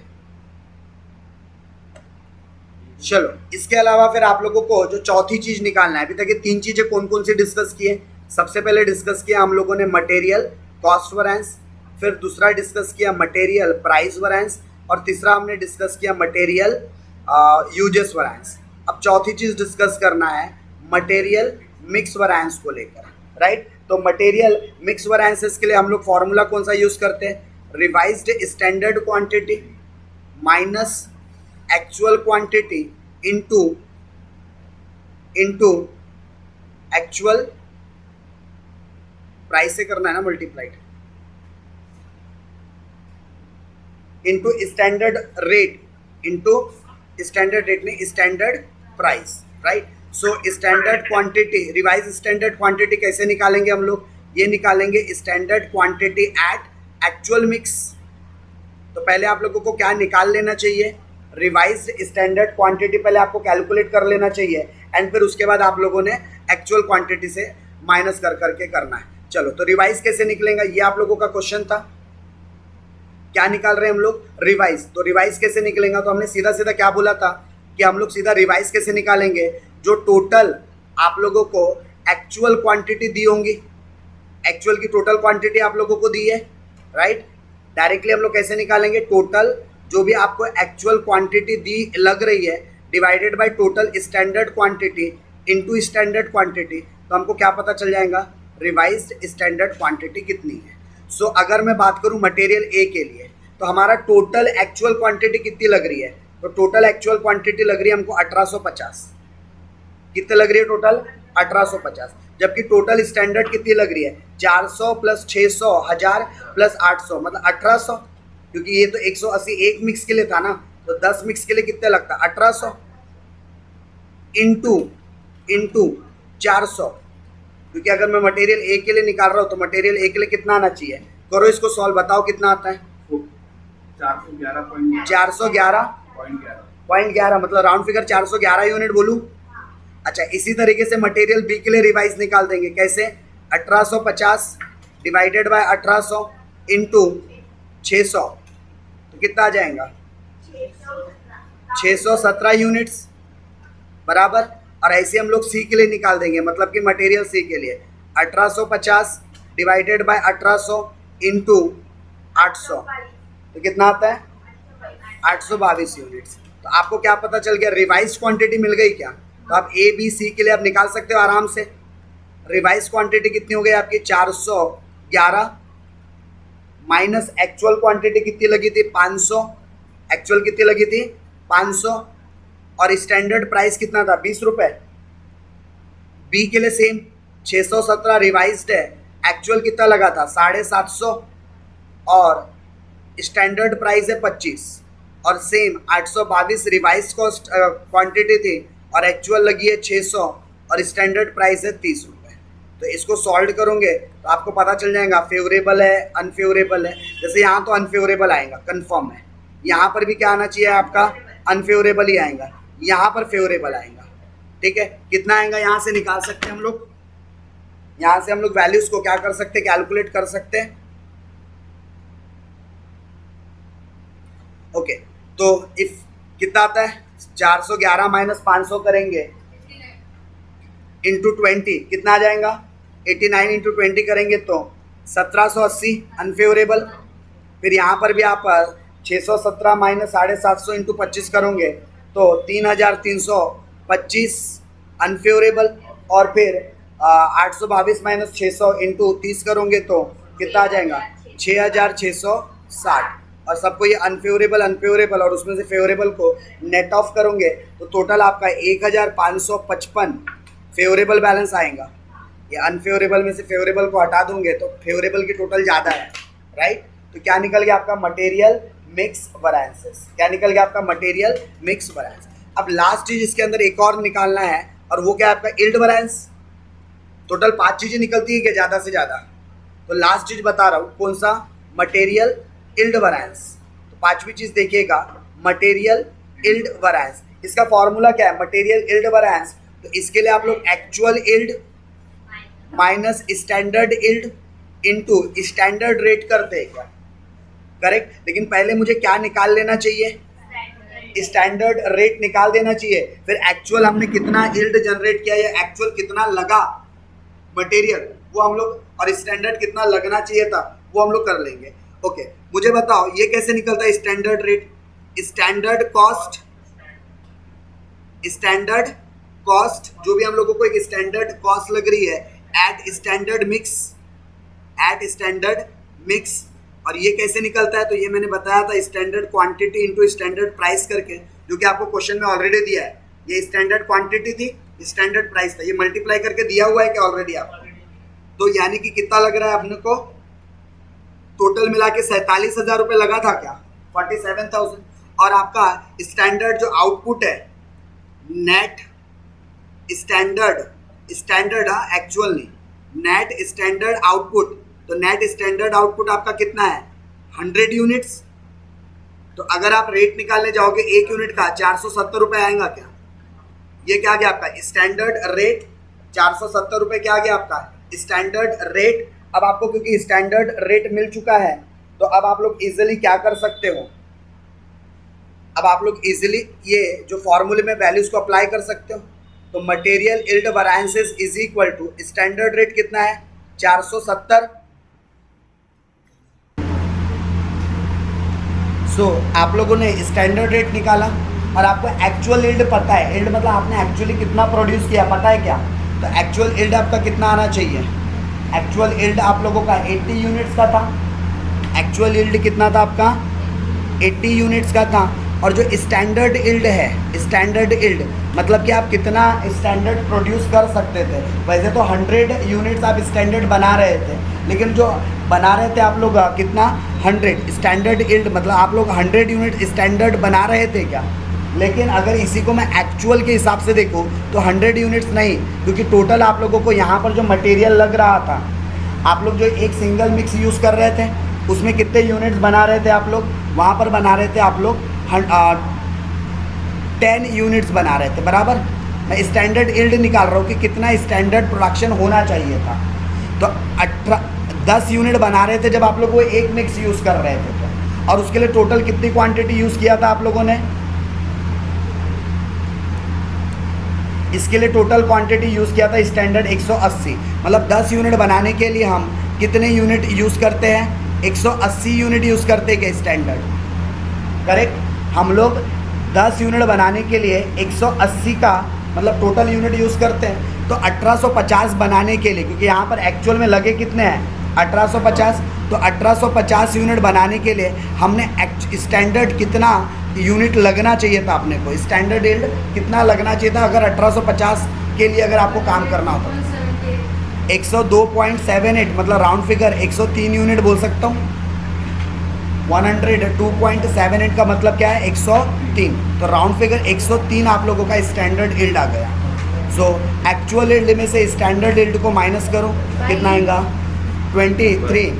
[SPEAKER 1] चलो इसके अलावा फिर आप लोगों को जो चौथी चीज निकालना है, अभी तक ये तीन चीजें कौन कौन सी डिस्कस किए। सबसे पहले डिस्कस किया हम लोगों ने मटेरियल कॉस्ट वेरिएंस, फिर दूसरा डिस्कस किया मटेरियल प्राइस वेरिएंस और तीसरा हमने डिस्कस किया मटेरियल यूजेस वेरिएंस। अब चौथी चीज डिस्कस करना है मटेरियल मिक्स वेरिएंस को लेकर, राइट। तो मटेरियल मिक्स वेरिएंसेस के लिए हम लोग फॉर्मूला कौन सा यूज करते हैं, revised standard quantity minus actual quantity into actual price से करना है ना multiplied, into standard rate, into standard rate नहीं standard price, right. So standard quantity, revise standard quantity कैसे निकालेंगे हम लोग, ये निकालेंगे standard quantity at actual mix. तो पहले आप लोगों को क्या निकाल लेना चाहिए, रिवाइज स्टैंडर्ड क्वांटिटी पहले आपको कैलकुलेट कर लेना चाहिए, एंड फिर उसके बाद आप लोगों ने एक्चुअल क्वांटिटी से माइनस कर करके करना है। चलो तो रिवाइज कैसे निकलेगा, ये आप लोगों का क्वेश्चन था। क्या निकाल रहे हैं हम लोग, रिवाइज। तो रिवाइज कैसे निकलेगा, तो हमने सीधा सीधा क्या बोला था कि हम लोग सीधा रिवाइज कैसे निकालेंगे, जो टोटल आप लोगों को एक्चुअल क्वांटिटी दी होंगी, एक्चुअल की टोटल क्वांटिटी आप लोगों को दी है, राइट। डायरेक्टली हम लोग कैसे निकालेंगे, टोटल जो भी आपको एक्चुअल क्वांटिटी दी लग रही है divided by total standard quantity into standard quantity. तो हमको क्या पता चल जाएगा, रिवाइज्ड स्टैंडर्ड क्वांटिटी कितनी है। सो अगर मैं बात करूं मटेरियल ए के लिए, तो हमारा टोटल एक्चुअल क्वांटिटी कितनी लग रही है, तो टोटल एक्चुअल क्वांटिटी लग रही है हमको 1850। कितने लग रही है टोटल 1850, जबकि टोटल स्टैंडर्ड कितनी लग रही है 400 प्लस 600 1000 प्लस 800 मतलब 1800, क्योंकि ये तो 180 एक मिक्स के लिए था ना, तो 10 मिक्स के लिए कितने लगता 1800 इंटू 400, क्योंकि अगर मैं मटेरियल ए के लिए निकाल रहा हूँ तो मटेरियल ए के लिए कितना आना चाहिए, करो इसको सॉल्व, बताओ कितना आता है 411.11 मतलब राउंड फिगर 411 यूनिट बोलूँ। अच्छा इसी तरीके से मटेरियल बी के लिए रिवाइज निकाल देंगे, कैसे 1850 डिवाइडेड बाय 1800 इंटू 600 तो कितना आ जाएगा 617 यूनिट्स बराबर। और ऐसे हम लोग सी के लिए निकाल देंगे, मतलब कि मटेरियल सी के लिए 1850 डिवाइडेड बाय 1800 इंटू 800 तो कितना आता है 822 यूनिट्स। तो आपको क्या पता चल गया, रिवाइज क्वांटिटी मिल गई क्या। तो आप ए बी सी के लिए आप निकाल सकते हो आराम से। रिवाइज क्वांटिटी कितनी हो गई आपकी 411 माइनस एक्चुअल क्वांटिटी कितनी लगी थी 500, एक्चुअल कितनी लगी थी 500 और स्टैंडर्ड प्राइस कितना था 20 रुपए। बी के लिए सेम 617 रिवाइज्ड है, एक्चुअल कितना लगा था 750 और स्टैंडर्ड प्राइस है 25 और सेम 822 रिवाइज कॉस्ट क्वांटिटी थी और एक्चुअल लगी है 600 और स्टैंडर्ड प्राइस है 30 रुपए। तो इसको सॉल्व करोगे तो आपको पता चल जाएगा फेवरेबल है अनफेवरेबल है। जैसे यहाँ तो अनफेवरेबल आएगा कंफर्म है, यहाँ पर भी क्या आना चाहिए आपका अनफेवरेबल ही आएगा, यहाँ पर फेवरेबल आएगा। ठीक है, कितना आएगा यहाँ से निकाल सकते हैं हम लोग, यहाँ से हम लोग वैल्यूज को क्या कर सकते हैं कैलकुलेट कर सकते हैं। ओके, तो इफ कितना आता है 411 माइनस 500 करेंगे इंटू 20 कितना आ जाएगा 89 इंटू 20 करेंगे तो 1780 अनफेवरेबल। फिर यहाँ पर भी आप 617 माइनस 750 इंटू 25 करोगे तो 3325 अनफेवरेबल। और फिर 822 माइनस 600 इंटू 30 करोगे तो कितना आ जाएगा 6660। और सबको ये अनफेवरेबल अनफेवरेबल और उसमें से फेवरेबल को नेट ऑफ करोगे तो टोटल आपका 1555 फेवरेबल बैलेंस आएगा। ये अनफेवरेबल में से फेवरेबल को हटा दूंगे तो फेवरेबल की टोटल ज़्यादा है, राइट। तो क्या निकल गया आपका मटेरियल मिक्स वैरिएंसेस, क्या निकल गया आपका मटेरियल मिक्स वैरिएंस। अब लास्ट चीज़ इसके अंदर एक और निकालना है और वो क्या है आपका यील्ड वैरिएंस। टोटल 5 चीज़ें निकलती है क्या ज़्यादा से ज़्यादा, तो लास्ट चीज़ बता रहा हूँ कौन सा मटेरियल यील्ड वैरिएंस। तो 5वीं चीज़ देखिएगा मटेरियल यील्ड वैरिएंस। इसका फॉर्मूला क्या है मटेरियल यील्ड वैरिएंस, तो इसके लिए आप लोग actual yield minus standard yield into standard rate करते हैं क्या, करेक्ट। लेकिन पहले मुझे क्या निकाल लेना चाहिए स्टैंडर्ड रेट निकाल देना चाहिए। फिर एक्चुअल हमने कितना यील्ड जनरेट किया या एक्चुअल कितना लगा मटेरियल वो हम लोग, और स्टैंडर्ड कितना लगना चाहिए था वो हम लोग कर लेंगे। ओके, मुझे बताओ ये कैसे निकलता है स्टैंडर्ड रेट। स्टैंडर्ड कॉस्ट जो भी हम लोगों को एक स्टैंडर्ड कॉस्ट लग रही है एट स्टैंडर्ड मिक्स। और ये कैसे निकलता है, तो ये मैंने बताया था standard quantity into standard price करके, जो कि आपको क्वेश्चन में ऑलरेडी दिया है। ये स्टैंडर्ड क्वांटिटी थी, स्टैंडर्ड प्राइस था, ये मल्टीप्लाई करके दिया हुआ है कि ऑलरेडी आपको। तो यानी कि कितना लग रहा है अपने को टोटल मिला के 47,000 रुपये लगा था क्या 47,000। और आपका स्टैंडर्ड जो आउटपुट है नेट स्टैंडर्ड एक्चुअल नहीं, नेट स्टैंडर्ड आउटपुट, तो नेट स्टैंडर्ड आउटपुट आपका कितना है 100 यूनिट्स। तो अगर आप रेट निकालने जाओगे एक यूनिट का 470 रुपये आएगा क्या, ये क्या आ गया आपका स्टैंडर्ड रेट 470 रुपये क्या आ गया आपका स्टैंडर्ड रेट। अब आपको क्योंकि स्टैंडर्ड रेट मिल चुका है तो अब आप लोग इजीली क्या कर सकते हो, अब आप लोग इजीली ये जो फॉर्मूले में वैल्यूज को अप्लाई कर सकते हो। तो material yield variances is equal to standard rate कितना है 470। सो आप लोगों ने स्टैंडर्ड रेट निकाला और आपको एक्चुअल यील्ड पता है, यील्ड मतलब आपने एक्चुअली कितना प्रोड्यूस किया पता है क्या, तो एक्चुअल यील्ड आपका कितना आना चाहिए। एक्चुअल यील्ड आप लोगों का 80 यूनिट्स का था, एक्चुअल यील्ड कितना था आपका 80 यूनिट्स का था। और जो स्टैंडर्ड यील्ड है, स्टैंडर्ड यील्ड मतलब कि आप कितना स्टैंडर्ड प्रोड्यूस कर सकते थे। वैसे तो 100 यूनिट्स आप स्टैंडर्ड बना रहे थे, लेकिन जो बना रहे थे आप लोग कितना 100 स्टैंडर्ड यील्ड मतलब आप लोग 100 यूनिट स्टैंडर्ड बना रहे थे क्या। लेकिन अगर इसी को मैं एक्चुअल के हिसाब से देखूँ तो 100 यूनिट्स नहीं, क्योंकि टोटल आप लोगों को यहाँ पर जो मटेरियल लग रहा था, आप लोग जो एक सिंगल मिक्स यूज़ कर रहे थे उसमें कितने यूनिट्स बना रहे थे आप लोग, वहाँ पर बना रहे थे आप लोग 10 यूनिट्स बना रहे थे, बराबर। मैं स्टैंडर्ड यील्ड निकाल रहा हूँ कि कितना स्टैंडर्ड प्रोडक्शन होना चाहिए था। तो 10 यूनिट बना रहे थे जब आप लोग वो एक मिक्स यूज़ कर रहे थे तो, और उसके लिए टोटल कितनी क्वांटिटी यूज़ किया था आप लोगों ने, इसके लिए टोटल क्वांटिटी यूज़ किया था स्टैंडर्ड 180। मतलब 10 यूनिट बनाने के लिए हम कितने यूनिट यूज़ करते हैं 180 यूनिट यूज़ करते हैं क्या स्टैंडर्ड, करेक्ट। हम लोग 10 यूनिट बनाने के लिए 180 का मतलब टोटल यूनिट यूज़ करते हैं। तो 1850 बनाने के लिए, क्योंकि यहाँ पर एक्चुअल में लगे कितने हैं 1850, तो 1850 यूनिट बनाने के लिए हमने स्टैंडर्ड कितना यूनिट लगना चाहिए था अपने को, स्टैंडर्ड यील्ड कितना लगना चाहिए था अगर 1850 के लिए अगर आपको काम करना होता। 102.78 मतलब राउंड फिगर 103 यूनिट बोल सकता हूँ। 102.78 का मतलब क्या है 103, तो राउंड फिगर 103 आप लोगों का स्टैंडर्ड यील्ड आ गया। सो एक्चुअल यील्ड में से स्टैंडर्ड यील्ड को माइनस करो, कितना आएगा 23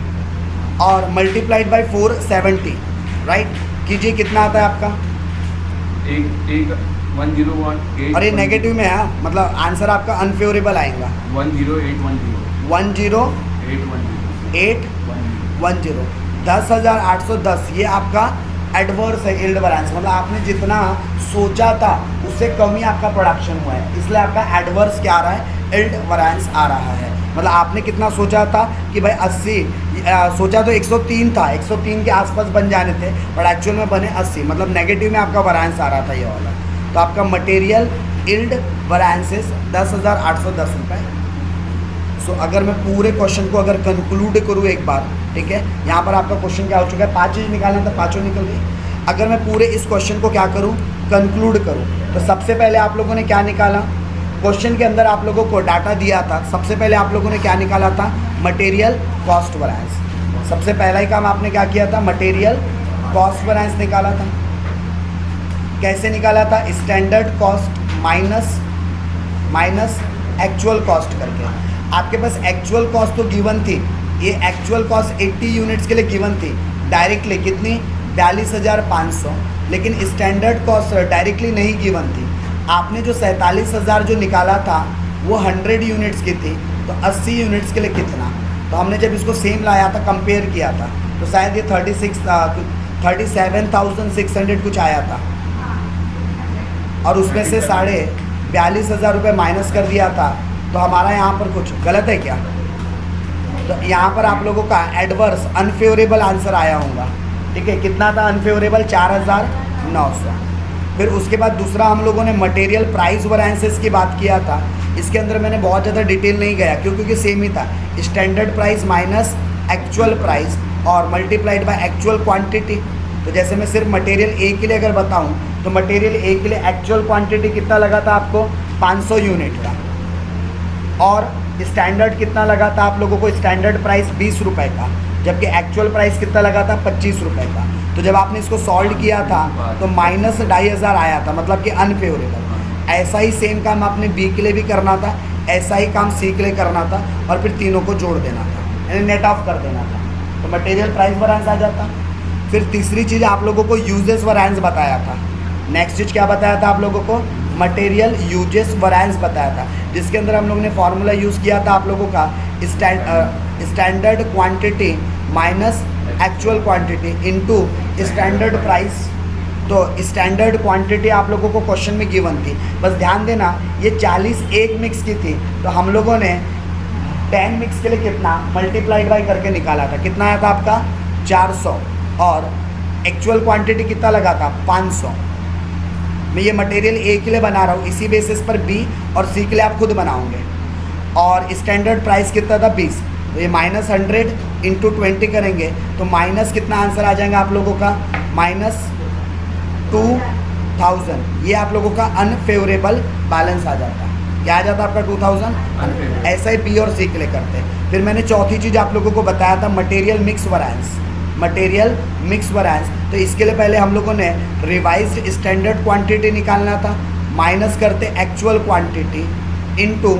[SPEAKER 1] और मल्टीप्लाइड बाय 470, राइट। कीजिए कितना आता है आपका,
[SPEAKER 2] 108
[SPEAKER 1] और ये नेगेटिव में है, मतलब आंसर आपका अनफेवरेबल आएगा
[SPEAKER 2] 10810
[SPEAKER 1] 10810 10,810। ये आपका एडवर्स है यील्ड वैरिएंस, मतलब आपने जितना सोचा था उससे कम ही आपका प्रोडक्शन हुआ है, इसलिए आपका एडवर्स क्या आ रहा है, यील्ड वैरिएंस आ रहा है। मतलब आपने कितना सोचा था कि भाई 80 सोचा तो 103 था, 103 के आसपास बन जाने थे, बट एक्चुअल में बने 80, मतलब नेगेटिव में आपका वैरिएंस आ रहा था ये वाला। तो आपका मटेरियल यील्ड वैरिएंसेस 10,810 रुपये। सो अगर मैं पूरे क्वेश्चन को अगर कंक्लूड करूँ एक बार, ठीक है, यहाँ पर आपका क्वेश्चन क्या हो चुका है, 5 चीज़ निकालना था, 5 निकल गई। अगर मैं पूरे इस क्वेश्चन को क्या करूँ, कंक्लूड करूँ, तो सबसे पहले आप लोगों ने क्या निकाला, क्वेश्चन के अंदर आप लोगों को डाटा दिया था, सबसे पहले आप लोगों ने क्या निकाला था, मटेरियल कॉस्ट वैरिएंस। सबसे पहला ही काम आपने क्या किया था, मटेरियल कॉस्ट वैरिएंस निकाला था। कैसे निकाला था, standard cost minus actual cost करके। आपके पास एक्चुअल कॉस्ट तो गिवन थी, ये एक्चुअल कॉस्ट 80 यूनिट्स के लिए गिवन थी डायरेक्टली, कितनी 42,500, लेकिन स्टैंडर्ड कॉस्ट डायरेक्टली नहीं गिवन थी। आपने जो 47,000 जो निकाला था वो 100 यूनिट्स की थी, तो 80 यूनिट्स के लिए कितना, तो हमने जब इसको सेम लाया था, कंपेयर किया था, तो शायद ये 37,600 कुछ आया था, और उसमें से 42,500 रुपये माइनस कर दिया था, तो हमारा यहाँ पर कुछ गलत है क्या, तो यहाँ पर आप लोगों का एडवर्स अनफेवरेबल आंसर आया होगा, ठीक है। कितना था अनफेवरेबल, 4,900। फिर उसके बाद दूसरा हम लोगों ने मटेरियल प्राइस वैरिएंसेस की बात किया था, इसके अंदर मैंने बहुत ज़्यादा डिटेल नहीं गया क्योंकि सेम ही था, standard price minus actual price और मल्टीप्लाइड बाय एक्चुअल क्वांटिटी। तो जैसे मैं सिर्फ मटेरियल ए के लिए अगर बताऊं, तो मटेरियल ए के लिए एक्चुअल क्वांटिटी कितना लगा था आपको, 500 यूनिट का, और स्टैंडर्ड कितना लगा था आप लोगों को, स्टैंडर्ड प्राइस 20 रुपये का, जबकि एक्चुअल प्राइस कितना लगा था, 25 रुपये का। तो जब आपने इसको सॉल्व किया था तो माइनस 2,500 आया था, मतलब कि अनफेवरेबल। ऐसा ही सेम काम आपने बी के लिए भी करना था, ऐसा ही काम सी के लिए करना था, और फिर तीनों को जोड़ देना था, यानी नेट ऑफ कर देना था, तो मटेरियल प्राइस वैरिएंस आ जाता। फिर तीसरी चीज़ आप लोगों को यूजेस वैरिएंस बताया था। नेक्स्ट चीज़ क्या बताया था आप लोगों को, मटेरियल यूजेस वैरिएंस बताया था, जिसके अंदर हम लोगों ने फॉर्मूला यूज़ किया था आप लोगों का, standard quantity minus actual quantity into standard price. तो स्टैंडर्ड क्वांटिटी आप लोगों को क्वेश्चन में गिवन थी, बस ध्यान देना ये 40 एक मिक्स की थी, तो हम लोगों ने 10 मिक्स के लिए कितना मल्टीप्लाइड बाई करके निकाला था, कितना आया था आपका 400, और एक्चुअल क्वांटिटी कितना लगा था 500। मैं ये मटेरियल ए के लिए बना रहा हूँ, इसी बेसिस पर बी और सी के लिए आप खुद बनाओगे, और स्टैंडर्ड प्राइस कितना था 20, तो ये -100 इंटू 20 करेंगे तो माइनस कितना आंसर आ जाएगा आप लोगों का, -2000। ये आप लोगों का अनफेवरेबल बैलेंस आ जाता है, क्या आ जाता है आपका 2000। ऐसा ही बी और सी के लिए करते हैं। फिर मैंने चौथी चीज़ आप लोगों को बताया था material mix variance, material mix variance. तो इसके लिए पहले हम लोगों ने रिवाइज्ड स्टैंडर्ड क्वांटिटी निकालना था, माइनस करते actual quantity into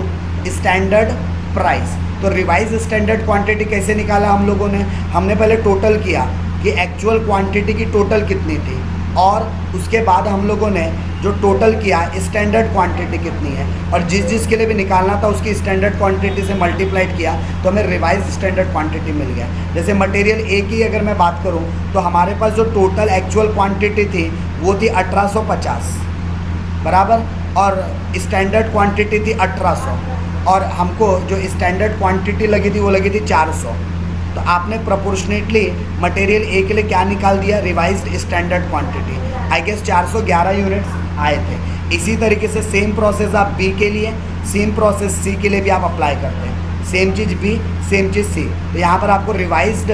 [SPEAKER 1] standard price. तो रिवाइज स्टैंडर्ड क्वांटिटी कैसे निकाला हम लोगों ने, हमने पहले टोटल किया कि एक्चुअल क्वांटिटी की टोटल कितनी थी, और उसके बाद हम लोगों ने जो टोटल किया स्टैंडर्ड क्वांटिटी कितनी है, और जिस के लिए भी निकालना था उसकी स्टैंडर्ड क्वांटिटी से मल्टीप्लाइड किया तो हमें रिवाइज स्टैंडर्ड क्वांटिटी मिल गया। जैसे मटेरियल ए की अगर मैं बात करूं तो हमारे पास जो टोटल एक्चुअल क्वांटिटी थी वो थी 1850 बराबर, और स्टैंडर्ड क्वांटिटी थी 1800, और हमको जो स्टैंडर्ड क्वांटिटी लगी थी वो लगी थी 400। तो आपने प्रोपोर्शनेटली मटेरियल ए के लिए क्या निकाल दिया, revised standard quantity, I guess 411 units आए थे। इसी तरीके से सेम प्रोसेस आप बी के लिए, सेम प्रोसेस सी के लिए भी आप अप्लाई करते हैं, सेम चीज़ बी सेम चीज़ सी। तो यहाँ पर आपको रिवाइज्ड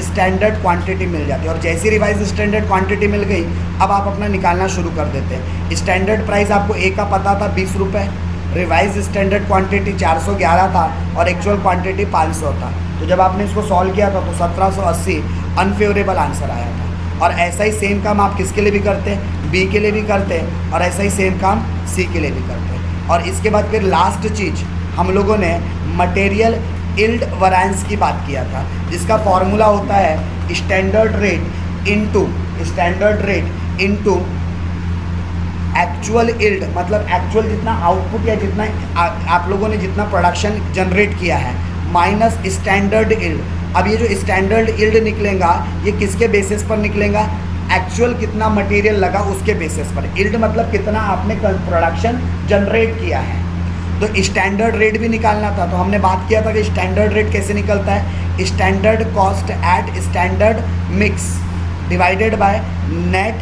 [SPEAKER 1] स्टैंडर्ड क्वांटिटी मिल जाती है, और जैसी रिवाइज्ड स्टैंडर्ड क्वांटिटी मिल गई अब आप अपना निकालना शुरू कर देते हैं। स्टैंडर्ड प्राइस आपको ए का पता था 20 रुपये, रिवाइज स्टैंडर्ड क्वांटिटी 411 था और एक्चुअल क्वांटिटी 500 था। तो जब आपने इसको सॉल्व किया था तो 1780 अनफेवरेबल आंसर आया था। और ऐसा ही सेम काम आप किसके लिए भी करते हैं, बी के लिए भी करते हैं, और ऐसा ही सेम काम सी के लिए भी करते हैं। और इसके बाद फिर लास्ट चीज़ हम लोगों ने मटेरियल यील्ड वैरिएंस की बात किया था, जिसका फॉर्मूला होता है standard rate into actual yield, मतलब एक्चुअल जितना आउटपुट या जितना आप लोगों ने जितना प्रोडक्शन जनरेट किया है माइनस स्टैंडर्ड यील्ड। अब ये जो स्टैंडर्ड यील्ड निकलेगा ये किसके बेसिस पर निकलेगा? एक्चुअल कितना मटेरियल लगा उसके बेसिस पर। यील्ड मतलब कितना आपने प्रोडक्शन जनरेट किया है। तो स्टैंडर्ड रेट भी निकालना था, तो हमने बात किया था कि स्टैंडर्ड रेट कैसे निकलता है, standard cost at standard mix divided by net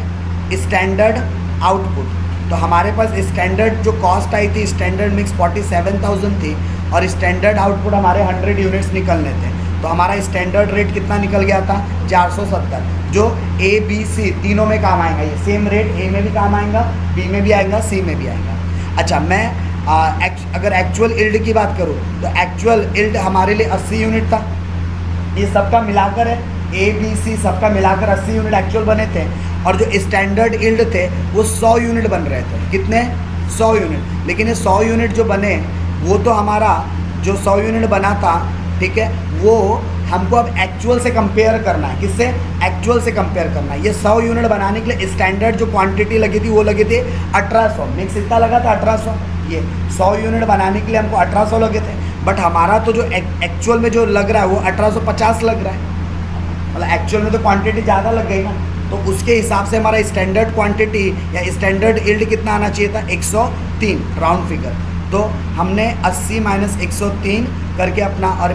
[SPEAKER 1] standard output. तो हमारे पास स्टैंडर्ड जो कॉस्ट आई थी स्टैंडर्ड मिक्स 47,000 थी और स्टैंडर्ड आउटपुट हमारे 100 यूनिट्स निकलने थे। तो हमारा स्टैंडर्ड रेट कितना निकल गया था? 470, जो ए बी सी तीनों में काम आएगा। ये सेम रेट ए में भी काम आएगा, बी में भी आएगा, सी में भी आएगा। अच्छा, मैं अगर एक्चुअल यील्ड की बात करूँ तो एक्चुअल यील्ड हमारे लिए 80 यूनिट था। ये सबका मिलाकर है, ए बी सी सबका मिलाकर 80 यूनिट एक्चुअल बने थे। और जो स्टैंडर्ड यील्ड थे वो 100 यूनिट बन रहे थे। कितने? 100 यूनिट। लेकिन ये 100 यूनिट जो बने वो तो हमारा जो 100 यूनिट बना था, ठीक है, वो हमको अब एक्चुअल से कंपेयर करना है। किससे? एक्चुअल से कंपेयर करना है। ये 100 यूनिट बनाने के लिए स्टैंडर्ड जो क्वांटिटी लगी थी वो लगी थी 1800, मिक्स इतना लगा था 1800। ये 100 यूनिट बनाने के लिए हमको 1800 लगे थे, बट हमारा तो जो एक्चुअल में जो लग रहा है वो 1850 लग रहा है। मतलब एक्चुअल में तो क्वांटिटी ज़्यादा लग गई ना, तो उसके हिसाब से हमारा स्टैंडर्ड क्वांटिटी या स्टैंडर्ड यील्ड कितना आना चाहिए था? 103 राउंड फिगर। तो हमने 80 माइनस 103 करके अपना और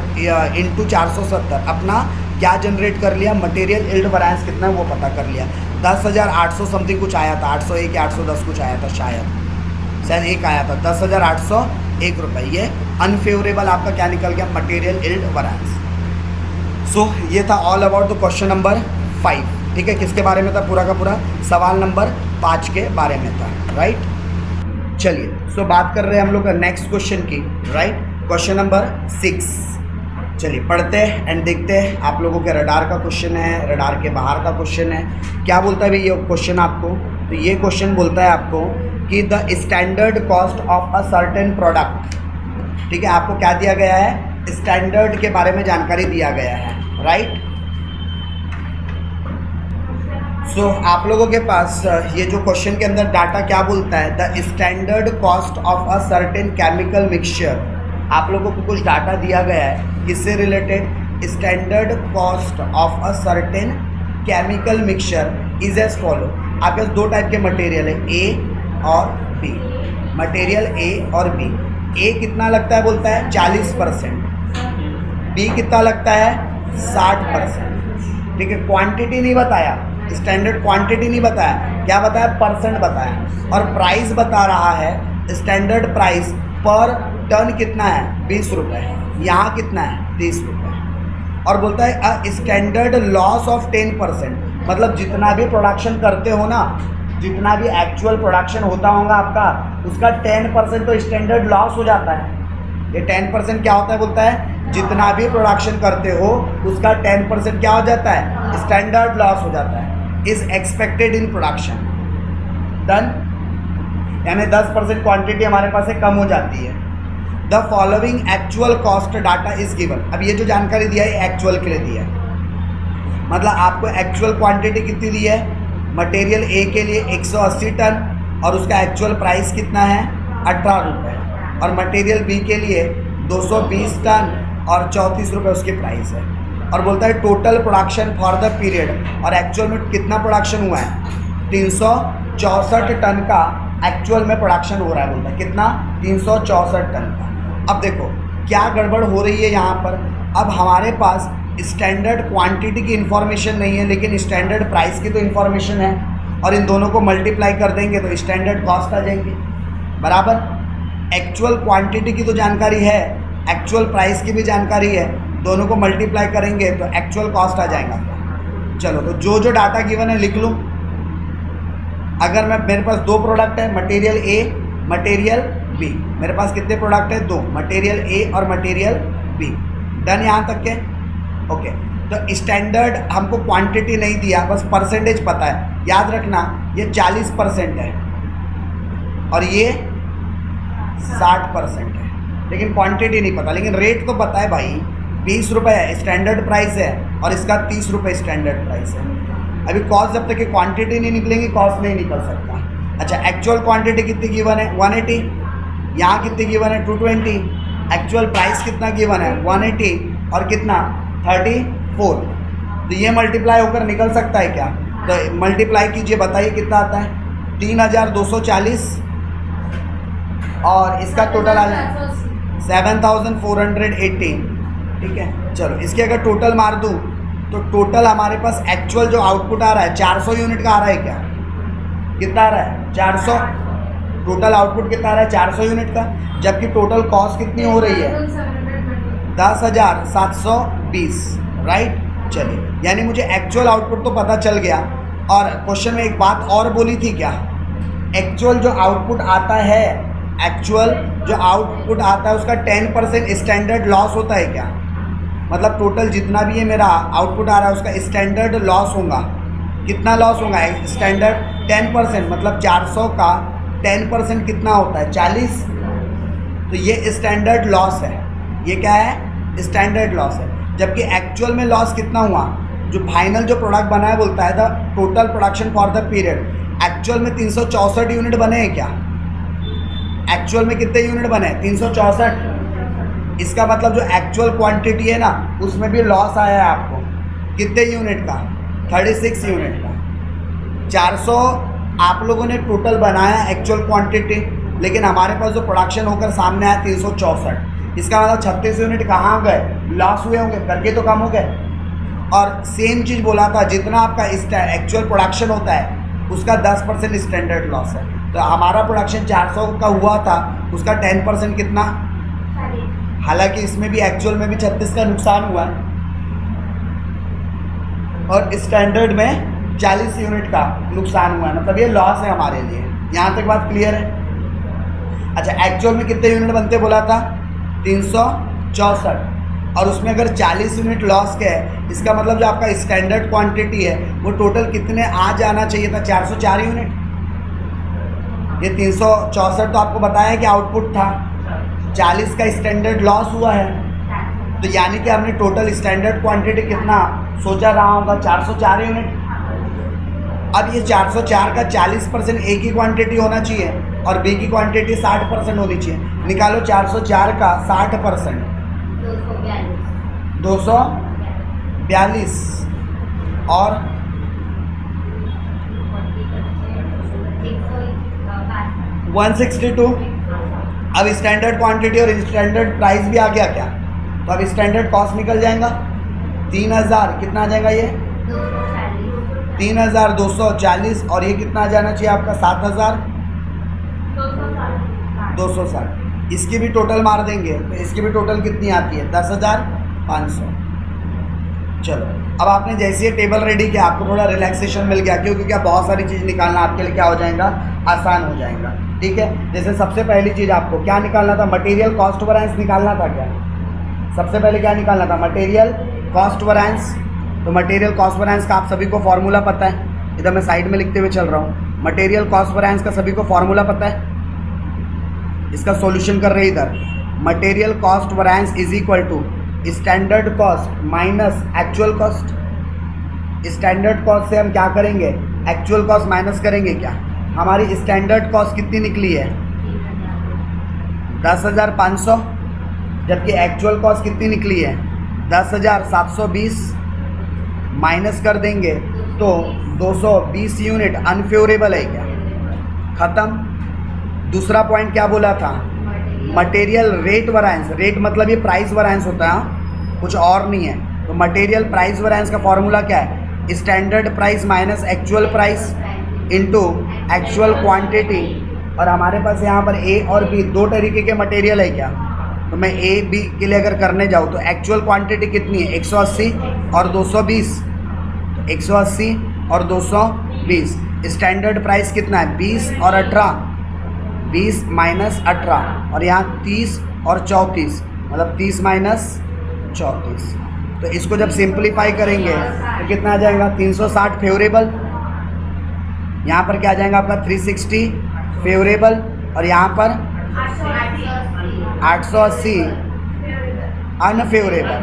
[SPEAKER 1] इंटू 470 अपना क्या जनरेट कर लिया? मटेरियल यील्ड वैरिएंस कितना है वो पता कर लिया। 10,800 समथिंग कुछ आया था, 801 या 810 कुछ आया था, शायद एक आया था, 10,801 रुपये। ये अनफेवरेबल आपका क्या निकल गया? Material yield variance. सो ये था all about the question number 5। ठीक है, किसके बारे में था? पूरा का पूरा सवाल नंबर 5 के बारे में था, राइट। चलिए, सो बात कर रहे हैं हम लोग नेक्स्ट क्वेश्चन की, राइट। क्वेश्चन नंबर 6, चलिए पढ़ते हैं एंड देखते हैं। आप लोगों के रडार का क्वेश्चन है, रडार के बाहर का क्वेश्चन है। क्या बोलता है भाई ये क्वेश्चन आपको? तो ये क्वेश्चन बोलता है आपको कि the standard cost of a certain product, ठीक है, आपको क्या दिया गया है? स्टैंडर्ड के बारे में जानकारी दिया गया है, राइट। सो आप लोगों के पास ये जो क्वेश्चन के अंदर डाटा क्या बोलता है? The standard cost of a certain chemical mixture. आप लोगों को कुछ डाटा दिया गया है, किससे related? Standard cost of a certain chemical mixture is as follow. आपके पास दो टाइप के मटेरियल है, ए और बी। मटेरियल ए और बी। ए कितना लगता है? बोलता है 40%। बी कितना लगता है? 60%। ठीक है, क्वांटिटी नहीं बताया, स्टैंडर्ड क्वांटिटी नहीं बताया, क्या बताया? परसेंट बताया। और प्राइस बता रहा है, स्टैंडर्ड प्राइस पर टन कितना है? 20 रुपये। यहाँ कितना है? 30 रुपये। और बोलता है अ स्टैंडर्ड लॉस ऑफ 10%, मतलब जितना भी प्रोडक्शन करते हो ना, जितना भी एक्चुअल प्रोडक्शन होता होगा आपका, उसका 10% तो स्टैंडर्ड लॉस हो जाता है। ये 10% क्या होता है? बोलता है जितना भी प्रोडक्शन करते हो उसका 10% क्या हो जाता है? स्टैंडर्ड लॉस हो जाता है। Is expected in production. Done, यानी 10% क्वांटिटी हमारे पास से कम हो जाती है। The following actual cost data is given. अब ये जो जानकारी दिया है एक्चुअल के लिए दिया है, मतलब आपको एक्चुअल क्वांटिटी कितनी दी है? मटेरियल ए के लिए 180 टन और उसका एक्चुअल प्राइस कितना है? 18 रुपये। और मटेरियल बी के लिए 220 टन और 34 रुपये उसकी प्राइस है। और बोलता है total production for the period, और एक्चुअल में कितना प्रोडक्शन हुआ है? 364 टन का एक्चुअल में प्रोडक्शन हो रहा है। बोलता है कितना? 364 टन का। अब देखो क्या गड़बड़ हो रही है यहाँ पर। अब हमारे पास स्टैंडर्ड क्वांटिटी की इन्फॉर्मेशन नहीं है, लेकिन स्टैंडर्ड प्राइस की तो इन्फॉर्मेशन है, और इन दोनों को मल्टीप्लाई कर देंगे तो स्टैंडर्ड कॉस्ट आ जाएंगे, बराबर। एक्चुअल क्वांटिटी की तो जानकारी है, एक्चुअल प्राइस की भी जानकारी है, दोनों को मल्टीप्लाई करेंगे तो एक्चुअल कॉस्ट आ जाएगा। चलो, तो जो जो डाटा गिवन है लिख लूँ। अगर मेरे पास दो प्रोडक्ट है, मटेरियल ए, मटेरियल बी। मेरे पास कितने प्रोडक्ट है? दो, मटेरियल ए और मटेरियल बी। डन यहाँ तक के? ओके। तो स्टैंडर्ड हमको क्वांटिटी नहीं दिया, बस परसेंटेज पता है। याद रखना ये 40% है और ये 60% है, लेकिन क्वांटिटी नहीं पता, लेकिन रेट तो पता है भाई। 20 रुपये स्टैंडर्ड प्राइस है और इसका 30 रुपये स्टैंडर्ड प्राइस है। अभी कॉस्ट जब तक कि क्वांटिटी नहीं निकलेंगी कॉस्ट नहीं निकल सकता। अच्छा, एक्चुअल क्वांटिटी कितनी गिवन है 180, यहाँ कितनी गिवन है 220, एक्चुअल प्राइस कितना गिवन है 180 और कितना 34। तो ये मल्टीप्लाई होकर निकल सकता है क्या? तो मल्टीप्लाई कीजिए, बताइए कितना आता है 3240 और इसका टोटल आ जाए 7480। ठीक है, चलो इसके अगर टोटल मार दूँ तो टोटल हमारे पास एक्चुअल जो आउटपुट आ रहा है 400 यूनिट का आ रहा है क्या? कितना आ रहा है 400। टोटल आउटपुट कितना आ रहा है 400 यूनिट का, जबकि टोटल कॉस्ट कितनी हो रही है 10,720। राइट, चलिए, यानी मुझे एक्चुअल आउटपुट तो पता चल गया। और क्वेश्चन में एक बात और बोली थी क्या, एक्चुअल जो आउटपुट आता है, एक्चुअल जो आउटपुट आता है उसका 10% स्टैंडर्ड लॉस होता है क्या? मतलब टोटल जितना भी ये मेरा आउटपुट आ रहा है उसका स्टैंडर्ड लॉस होगा। कितना लॉस होगा स्टैंडर्ड? 10%, मतलब 400 का 10% कितना होता है 40। तो ये स्टैंडर्ड लॉस है, ये क्या है स्टैंडर्ड लॉस है। जबकि एक्चुअल में लॉस कितना हुआ, जो फाइनल जो प्रोडक्ट बना है बोलता है the total production for the period, actual में 364 यूनिट बने हैं क्या? एक्चुअल में कितने यूनिट बने 364। इसका मतलब जो एक्चुअल क्वांटिटी है ना उसमें भी लॉस आया है आपको, कितने यूनिट का 36 यूनिट का। 400 आप लोगों ने टोटल बनाया एक्चुअल क्वांटिटी, लेकिन हमारे पास जो प्रोडक्शन होकर सामने आया 364। इसका मतलब 36 यूनिट कहाँ गए, लॉस हुए होंगे, करके तो कम हो गए। और सेम चीज़ बोला था, जितना आपका एक्चुअल प्रोडक्शन होता है उसका 10% स्टैंडर्ड लॉस है। तो हमारा प्रोडक्शन 400 का हुआ था, उसका 10% कितना, हालांकि इसमें भी एक्चुअल में भी 36 का नुकसान हुआ है और स्टैंडर्ड में 40 यूनिट का नुकसान हुआ है, मतलब ये लॉस है हमारे लिए। यहाँ तक बात क्लियर है? अच्छा, एक्चुअल में कितने यूनिट बनते बोला था 364, और उसमें अगर 40 यूनिट लॉस के है, इसका मतलब जो आपका स्टैंडर्ड क्वांटिटी है वो टोटल कितने आ जाना चाहिए था 404 यूनिट। ये 364 तो आपको बताया कि आउटपुट था, 40 का स्टैंडर्ड लॉस हुआ है, तो यानी कि हमने टोटल स्टैंडर्ड क्वांटिटी कितना सोचा रहा होगा 404 यूनिट। अब ये 404 का 40% ए की क्वांटिटी होना चाहिए और बी की क्वांटिटी 60% होनी चाहिए। निकालो 404 का 60%, 242 और 162। अब स्टैंडर्ड क्वांटिटी और स्टैंडर्ड प्राइस भी आ गया क्या? तो अब स्टैंडर्ड कॉस्ट निकल जाएगा 3000, कितना आ जाएगा ये 3240, और ये कितना आ जाना चाहिए आपका 7260। इसकी भी टोटल मार देंगे तो इसकी भी टोटल कितनी आती है 10,500। चलो, अब आपने जैसे ये टेबल रेडी किया आपको थोड़ा रिलैक्सेशन मिल गया, क्योंकि क्या बहुत सारी चीज़ निकालना आपके लिए क्या हो जाएगा, आसान हो जाएगा। ठीक है, जैसे सबसे पहली चीज़ आपको क्या निकालना था, मटेरियल कॉस्ट वैरिएंस निकालना था क्या? सबसे पहले क्या निकालना था, मटेरियल कॉस्ट वैरिएंस। तो मटेरियल कॉस्ट वैरिएंस का आप सभी को फॉर्मूला पता है, इधर मैं साइड में लिखते हुए चल रहा हूँ। मटेरियल कॉस्ट वैरिएंस का सभी को फॉर्मूला पता है, इसका सॉल्यूशन कर रहे हैं इधर। Material cost variance is equal to standard cost minus actual cost. Standard cost से हम क्या करेंगे, एक्चुअल कॉस्ट माइनस करेंगे। क्या हमारी स्टैंडर्ड कॉस्ट कितनी निकली है 10,500, जबकि एक्चुअल कॉस्ट कितनी निकली है 10,720। माइनस कर देंगे तो 220 यूनिट अनफेवरेबल है क्या, ख़त्म। दूसरा पॉइंट क्या बोला था, मटेरियल रेट वैरिएंस। रेट मतलब ये प्राइस वैरिएंस होता है, कुछ और नहीं है। तो मटेरियल प्राइस वैरिएंस का फॉर्मूला क्या है, standard price minus actual price into actual quantity. और हमारे पास यहाँ पर ए और बी दो तरीके के मटेरियल है क्या, तो मैं ए बी के लिए अगर करने जाऊँ तो एक्चुअल क्वांटिटी कितनी है 180 और 220, 180 और 220। स्टैंडर्ड प्राइस कितना है 20 और 18, 20 माइनस 18, और यहाँ 30 और 34, मतलब 30 माइनस 34। तो इसको जब सिंप्लीफाई करेंगे तो कितना आ जाएगा 360 फेवरेबल, यहाँ पर क्या आ जाएगा आपका 360 फेवरेबल, और यहाँ पर 880 अनफेवरेबल,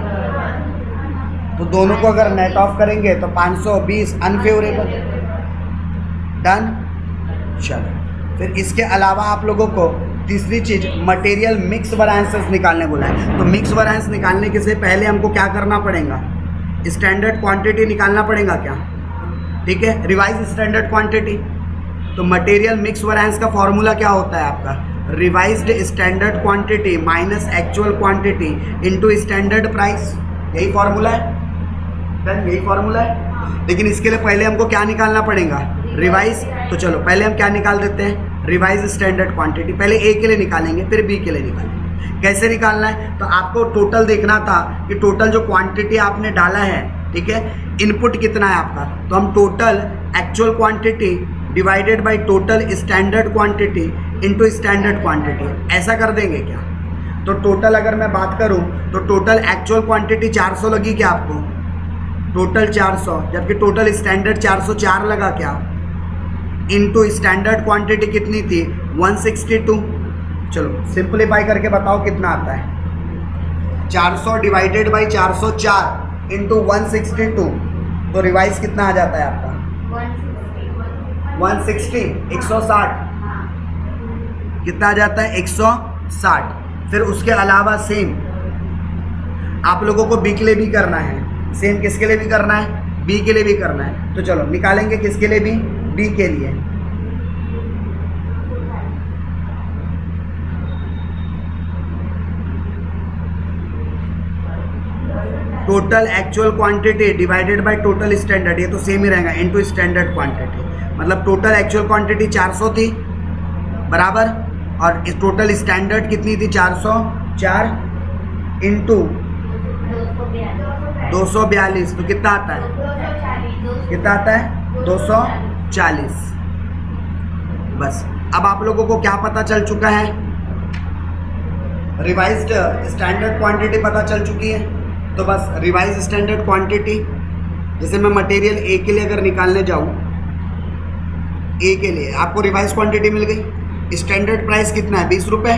[SPEAKER 1] तो दोनों को अगर नेट ऑफ करेंगे तो 520 अनफेवरेबल। डन। चलो फिर इसके अलावा आप लोगों को तीसरी चीज मटेरियल मिक्स वैरिएंसेस निकालने बोला है। तो मिक्स वैरिएंस निकालने के से पहले हमको क्या करना पड़ेगा, स्टैंडर्ड क्वांटिटी निकालना पड़ेगा क्या, ठीक है, रिवाइज स्टैंडर्ड क्वांटिटी। तो मटेरियल मिक्स वैरिएंस का फॉर्मूला क्या होता है आपका, revised standard quantity minus actual quantity into standard price, यही फॉर्मूला है, यही फॉर्मूला है। लेकिन इसके लिए पहले हमको क्या निकालना पड़ेगा, रिवाइज। तो चलो पहले हम क्या निकाल देते हैं, रिवाइज स्टैंडर्ड क्वांटिटी। पहले ए के लिए निकालेंगे फिर बी के लिए निकालेंगे। कैसे निकालना है, तो आपको टोटल देखना था कि टोटल जो क्वांटिटी आपने डाला है, ठीक है, इनपुट कितना है आपका, तो हम total actual quantity divided by total standard quantity into standard quantity, ऐसा कर देंगे क्या। तो टोटल अगर मैं बात करूं तो टोटल एक्चुअल क्वांटिटी 400 लगी क्या आपको, टोटल 400, जबकि टोटल स्टैंडर्ड 404 लगा क्या, इनटू स्टैंडर्ड क्वांटिटी कितनी थी 162। चलो सिंपलीफाई करके बताओ कितना आता है, 400 डिवाइडेड बाई 404 इंटू 162, तो रिवाइज कितना आ जाता है आपका 160, 160, कितना आ जाता है 160। फिर उसके अलावा सेम आप लोगों को बी के लिए भी करना है, सेम किसके लिए भी करना है, बी के लिए भी करना है। तो चलो निकालेंगे किसके लिए भी, बी के लिए। Total actual quantity divided by total standard, ये तो सेम ही रहेगा, इनटू स्टैंडर्ड क्वांटिटी। मतलब टोटल एक्चुअल क्वांटिटी 400 थी बराबर, और टोटल स्टैंडर्ड कितनी थी 404 इंटू 242, तो कितना आता है, कितना आता है 240। बस अब आप लोगों को क्या पता चल चुका है, रिवाइज्ड स्टैंडर्ड क्वांटिटी पता चल चुकी है। तो बस रिवाइज स्टैंडर्ड क्वांटिटी, जैसे मैं मटेरियल ए के लिए अगर निकालने जाऊँ, ए के लिए आपको रिवाइज क्वांटिटी मिल गई, स्टैंडर्ड प्राइस कितना है 20 रुपये,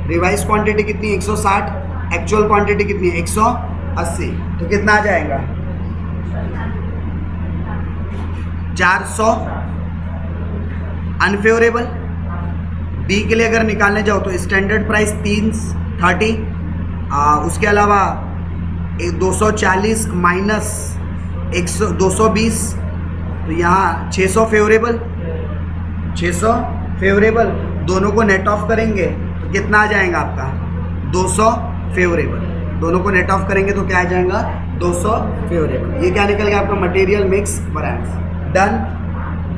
[SPEAKER 1] रिवाइज क्वांटिटी कितनी 160, एक्चुअल क्वांटिटी कितनी है 180, तो कितना आ जाएगा 400 अनफेवरेबल। बी के लिए अगर निकालने जाओ तो स्टैंडर्ड प्राइस 330, उसके अलावा 240 माइनस 220, तो यहाँ 600 फेवरेबल, 600 फेवरेबल, दोनों को नेट ऑफ करेंगे तो कितना आ जाएगा आपका 200 फेवरेबल, दोनों को नेट ऑफ करेंगे तो क्या आ जाएगा 200 फेवरेबल। ये क्या निकल गया आपका मटेरियल मिक्स वैरिएंस। डन।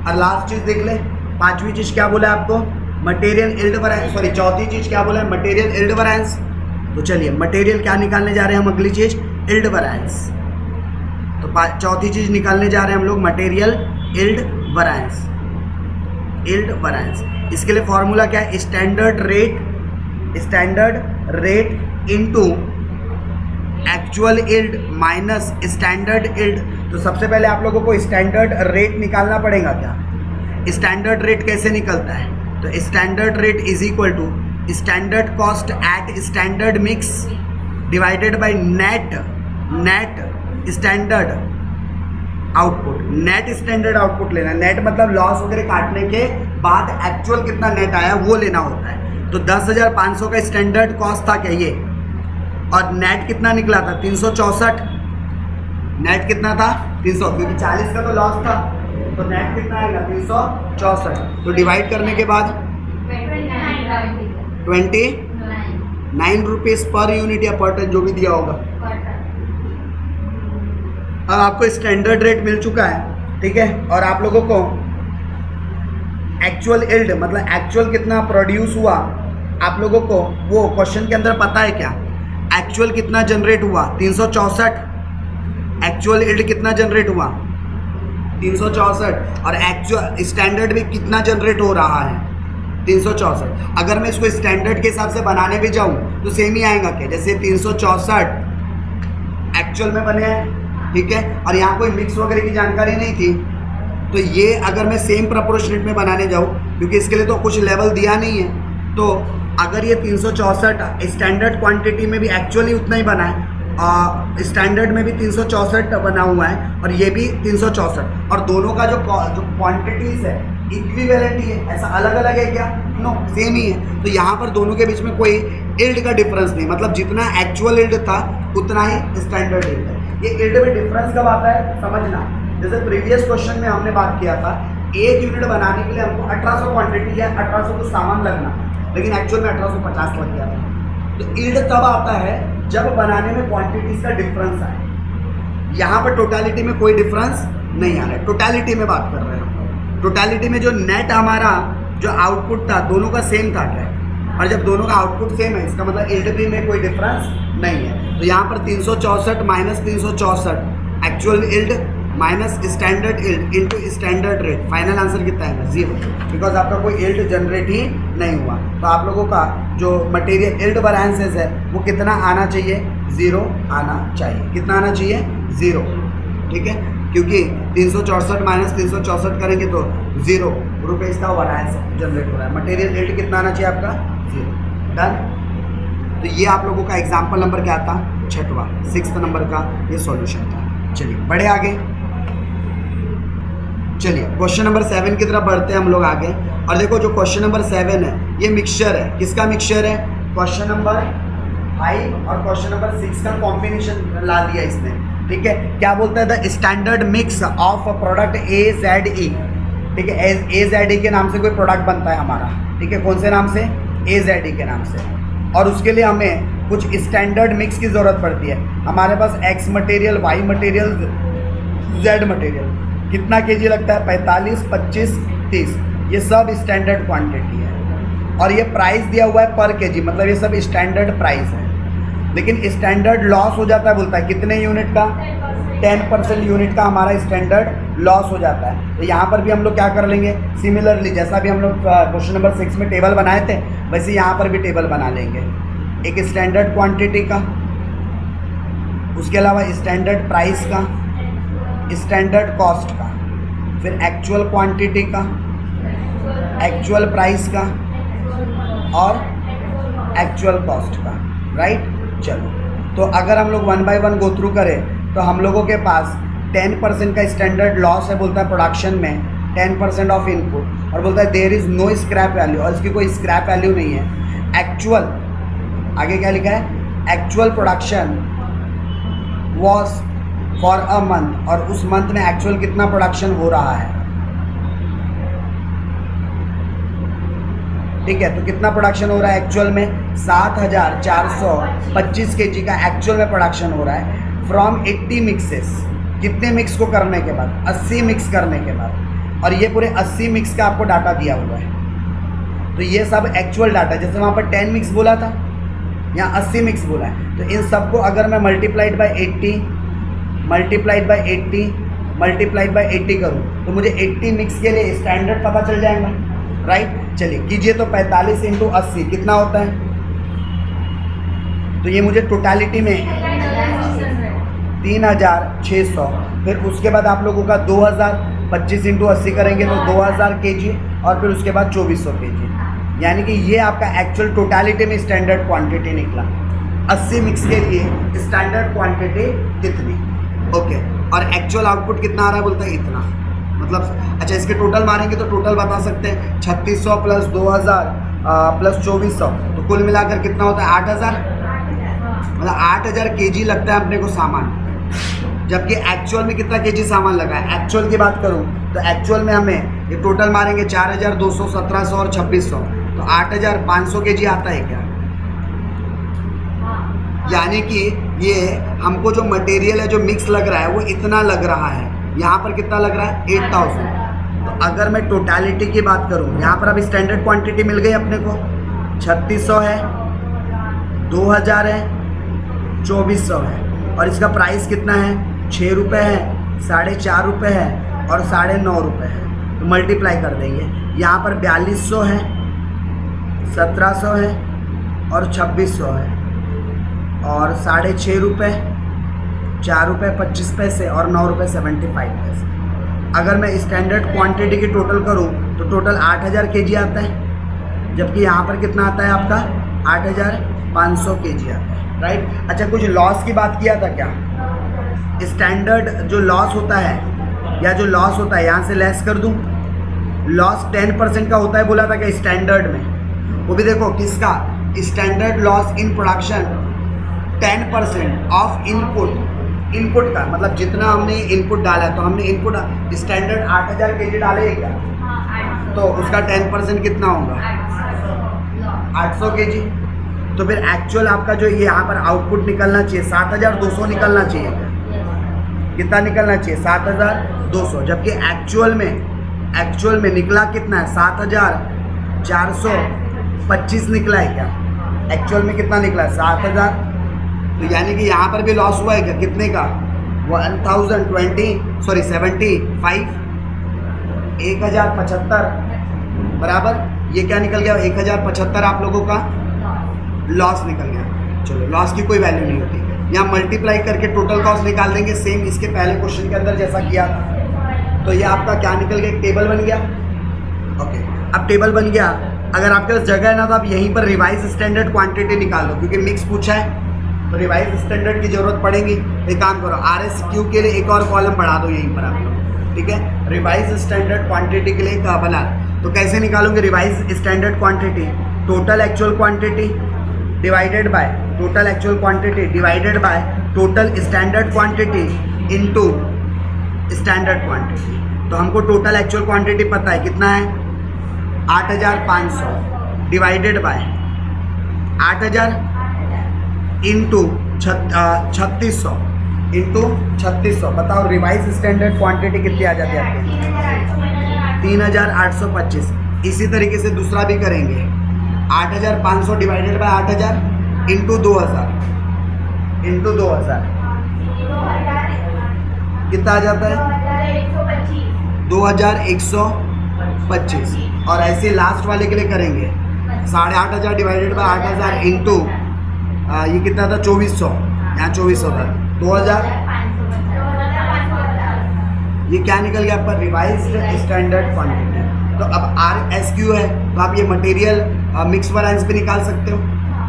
[SPEAKER 1] और लास्ट चीज़ देख ले, पांचवी चीज़ क्या बोला आपको, मटेरियल यील्ड वैरिएंस, सॉरी चौथी चीज़ क्या बोला है, मटेरियल यील्ड वैरिएंस। तो चलिए मटेरियल क्या निकालने जा रहे हैं हम, अगली चीज़ यील्ड वैरिएंस। तो चौथी चीज़ निकालने जा रहे हैं हम लोग material yield variance, yield variance. इसके लिए फॉर्मूला क्या है, standard rate into actual yield minus standard yield. तो सबसे पहले आप लोगों को स्टैंडर्ड रेट निकालना पड़ेगा क्या, स्टैंडर्ड रेट कैसे निकलता है, तो standard rate is equal to standard cost at standard mix divided by net standard output. Net standard output लेना, नेट मतलब लॉस वगैरह काटने के बाद एक्चुअल कितना नेट आया वो लेना होता है। तो 10,500 का स्टैंडर्ड कॉस्ट था क्या ये, और नेट कितना निकला था 364, नेट कितना था 300, क्योंकि 40 का तो लॉस था, तो नेट कितना आएगा 364। तो डिवाइड करने के बाद 29 रुपीज़ पर यूनिट या पर टन जो भी दिया होगा। अब आपको स्टैंडर्ड रेट मिल चुका है, ठीक है, और आप लोगों को एक्चुअल यील्ड मतलब एक्चुअल कितना प्रोड्यूस हुआ आप लोगों को वो क्वेश्चन के अंदर पता है क्या, एक्चुअल कितना जनरेट हुआ 364, एक्चुअल यील्ड कितना जनरेट हुआ 364, और एक्चुअल स्टैंडर्ड भी कितना जनरेट हो रहा है 364। अगर मैं इसको स्टैंडर्ड के हिसाब से बनाने भी जाऊं तो सेम ही आएगा क्या, जैसे 364 एक्चुअल में बने हैं, ठीक है, और यहाँ कोई मिक्स वगैरह की जानकारी नहीं थी, तो ये अगर मैं सेम प्रोपोर्शनेट में बनाने जाऊँ, क्योंकि इसके लिए तो कुछ लेवल दिया नहीं है, तो अगर ये 364 स्टैंडर्ड क्वांटिटी में भी एक्चुअली उतना ही बना है, स्टैंडर्ड में भी 364 बना हुआ है और ये भी 364, और दोनों का जो क्वांटिटीज है इक्विवेलेंट ही है, ऐसा अलग अलग है क्या? नो, सेम ही है। तो यहाँ पर दोनों के बीच में कोई इल्ड का डिफरेंस नहीं, मतलब जितना एक्चुअल इल्ड था उतना ही स्टैंडर्ड इल्ड है। ये इल्ड में डिफरेंस कब आता है समझना। जैसे प्रीवियस क्वेश्चन में हमने बात किया था, एक यूनिट बनाने के लिए हमको 1800 क्वांटिटी या 1800 को सामान लगना, लेकिन एक्चुअल में 1850 लग गया था। तो इल्ड तब आता है जब बनाने में क्वांटिटीज का डिफरेंस आए। यहाँ पर टोटलिटी में कोई डिफरेंस नहीं आ रहा है, टोटलिटी में बात कर रहे हैं। टोटलिटी में जो नेट हमारा जो आउटपुट था दोनों का सेम था क्या? और जब दोनों का आउटपुट सेम है इसका मतलब इल्ड भी में कोई डिफरेंस नहीं है। तो यहाँ पर 364 minus 364 actual yield minus standard yield into standard rate, final answer कितना है? 0, बिकॉज आपका कोई इल्ड जनरेट ही नहीं हुआ। तो आप लोगों का जो मटेरियल इल्ड वैरिएंसेस है वो कितना आना चाहिए? 0 आना चाहिए। कितना आना चाहिए? 0, ठीक है, क्योंकि 364 माइनस 364 करेंगे तो 0 रुपीज़ का वैरिएंस जनरेट हो रहा है। मटेरियल इल्ड कितना आना चाहिए आपका? 0। डन। तो ये आप लोगों का एग्जाम्पल नंबर क्या था? 6वां, 6th नंबर का ये सॉल्यूशन था। चलिए बढ़े आगे। चलिए क्वेश्चन नंबर 7 की तरफ बढ़ते हैं हम लोग आगे। और देखो जो क्वेश्चन नंबर 7 है ये मिक्सचर है। किसका मिक्सचर है? क्वेश्चन नंबर 5 और क्वेश्चन नंबर 6 का कॉम्बिनेशन ला दिया इसने, ठीक है। क्या बोलता है? The standard mix of product AZE, ठीक है। AZE के नाम से कोई प्रोडक्ट बनता है हमारा, ठीक है। कौन से नाम से? AZE के नाम से। और उसके लिए हमें कुछ स्टैंडर्ड मिक्स की ज़रूरत पड़ती है। हमारे पास X material, Y material, Z material, कितना केजी लगता है? 45, 25, 30, ये सब स्टैंडर्ड क्वांटिटी है। और ये प्राइस दिया हुआ है पर केजी, मतलब ये सब स्टैंडर्ड प्राइस है। लेकिन स्टैंडर्ड लॉस हो जाता है, बोलता है कितने यूनिट का? 10% यूनिट का हमारा स्टैंडर्ड लॉस हो जाता है। तो यहाँ पर भी हम लोग क्या कर लेंगे? सिमिलरली जैसा भी हम लोग क्वेश्चन नंबर 6 में टेबल बनाए थे वैसे यहाँ पर भी टेबल बना लेंगे। एक स्टैंडर्ड क्वांटिटी का, उसके अलावा स्टैंडर्ड प्राइस का, स्टैंडर्ड कॉस्ट का, फिर एक्चुअल क्वांटिटी का, एक्चुअल प्राइस का और एक्चुअल कॉस्ट का, राइट। चलो तो अगर हम लोग 1 बाय 1 गो थ्रू करें तो हम लोगों के पास 10% का स्टैंडर्ड लॉस है, बोलता है प्रोडक्शन में 10% ऑफ इनपुट, और बोलता है there is no scrap value, और इसकी कोई स्क्रैप वैल्यू नहीं है। एक्चुअल, आगे क्या लिखा है? Actual production was for a month, और उस मंथ में एक्चुअल कितना प्रोडक्शन हो रहा है, ठीक है। तो कितना प्रोडक्शन हो रहा है एक्चुअल में? 7425 केजी का एक्चुअल में प्रोडक्शन हो रहा है फ्रॉम 80 मिक्सेस। कितने मिक्स को करने के बाद? 80 मिक्स करने के बाद। और ये पूरे 80 मिक्स का आपको डाटा दिया हुआ है। तो ये सब एक्चुअल डाटा, जैसे वहाँ पर 10 मिक्स बोला था, यहाँ 80 मिक्स बोला है। तो इन सबको अगर मैं multiplied by 80 multiplied by 80 multiplied by 80 करूँ तो मुझे 80 मिक्स के लिए स्टैंडर्ड पता चल जाएगा, राइट। चलिए कीजिए। तो 45 इंटू 80 कितना होता है? तो ये मुझे टोटलिटी में 3600, फिर उसके बाद आप लोगों का 2000, 25 इंटू 80 करेंगे तो 2000 केजी, और फिर उसके बाद 2400 केजी। यानी कि ये आपका एक्चुअल टोटलिटी में स्टैंडर्ड क्वांटिटी निकला। 80 मिक्स के लिए स्टैंडर्ड क्वांटिटी कितनी? ओके। और एक्चुअल आउटपुट कितना आ रहा है? बोलता है इतना। मतलब अच्छा, इसके टोटल मारेंगे तो टोटल बता सकते हैं 3600 प्लस 2000 प्लस 2400, तो कुल मिलाकर कितना होता है? 8000। मतलब 8000 केजी लगता है अपने को सामान, जबकि एक्चुअल में कितना केजी सामान लगा है? एक्चुअल की बात करूं तो एक्चुअल में हमें ये टोटल मारेंगे 4200, 1700 और 2600, तो 8500 केजी आता है क्या? यानी कि ये हमको जो मटेरियल है जो मिक्स लग रहा है वो इतना लग रहा है। यहाँ पर कितना लग रहा है? 8000। तो अगर मैं टोटलिटी की बात करूँ, यहाँ पर अब स्टैंडर्ड क्वांटिटी मिल गई अपने को, 3600 है, 2000 है, 2400 है, और इसका प्राइस कितना है? 6 रुपये है, 4.5 रुपये है और 9.5 रुपये है। तो मल्टीप्लाई कर देंगे। यहाँ पर 4200 है, 1700 है और 2600 है, और 6.5 रुपये, 4 रुपये 25 पैसे और 9 रुपये 75 पैसे। अगर मैं स्टैंडर्ड क्वांटिटी की टोटल करूं तो टोटल 8000 केजी आता है। जबकि यहाँ पर कितना आता है आपका 8,500 kg आता है, राइट। अच्छा, कुछ लॉस की बात किया था क्या? स्टैंडर्ड जो लॉस होता है या जो लॉस होता है यहाँ से लेस कर दूँ, लॉस 10% का होता है बोला था क्या स्टैंडर्ड में? वो भी देखो किसका, standard loss in production 10% of input का, मतलब जितना हमने इनपुट डाला, तो हमने इनपुट स्टैंडर्ड 8,000 kg डाले क्या, तो उसका 10% कितना होगा 800 kg। तो फिर एक्चुअल आपका जो ये यहाँ पर आउटपुट निकलना चाहिए 7,200 निकलना चाहिए, कितना निकलना चाहिए 7,200, जबकि एक्चुअल में निकला कितना है 7,425 निकला है क्या? एक्चुअल में कितना निकला है 7,000, तो यानी कि यहाँ पर भी लॉस हुआ है क्या, कितने का 1,075 बराबर, ये क्या निकल गया 1,075 आप लोगों का लॉस निकल गया। चलो, लॉस की कोई वैल्यू नहीं होती, यहाँ मल्टीप्लाई करके टोटल कॉस्ट निकाल देंगे, सेम इसके पहले क्वेश्चन के अंदर जैसा किया था। तो ये आपका क्या निकल गया, एक टेबल बन गया। ओके, अब टेबल बन गया, अगर आपके पास जगह है ना तो आप यहीं पर रिवाइज स्टैंडर्ड क्वांटिटी निकाल दो, क्योंकि मिक्स पूछा है तो रिवाइज स्टैंडर्ड की जरूरत पड़ेगी। एक काम करो, RSQ के लिए एक और कॉलम बढ़ा दो यहीं पर आप लोग, ठीक है। रिवाइज स्टैंडर्ड क्वांटिटी के लिए क्या बना, तो कैसे निकालोगे revise standard quantity, total actual quantity divided by total actual quantity divided by total standard quantity into standard quantity. तो हमको टोटल एक्चुअल क्वांटिटी पता है कितना है 8,500 डिवाइडेड बाय 8,000 इंटू 3,600 इंटू 3,600। बताओ रिवाइज स्टैंडर्ड क्वांटिटी कितनी आ जाती है आपकी 3,825। इसी तरीके से दूसरा भी करेंगे, 8,500 डिवाइडेड बाय 8,000 इंटू 2,000 कितना आ जाता है 2,125। और ऐसे लास्ट वाले के लिए करेंगे 8,500 डिवाइडेड बाय 8,000 इंटू ये कितना था 2,400, यहाँ 2,400 था 2,000, ये क्या निकल गया आपका रिवाइज्ड स्टैंडर्ड क्वांटिटी। तो अब RSQ है तो आप ये मटेरियल मिक्स वैरिएंस भी निकाल सकते हो।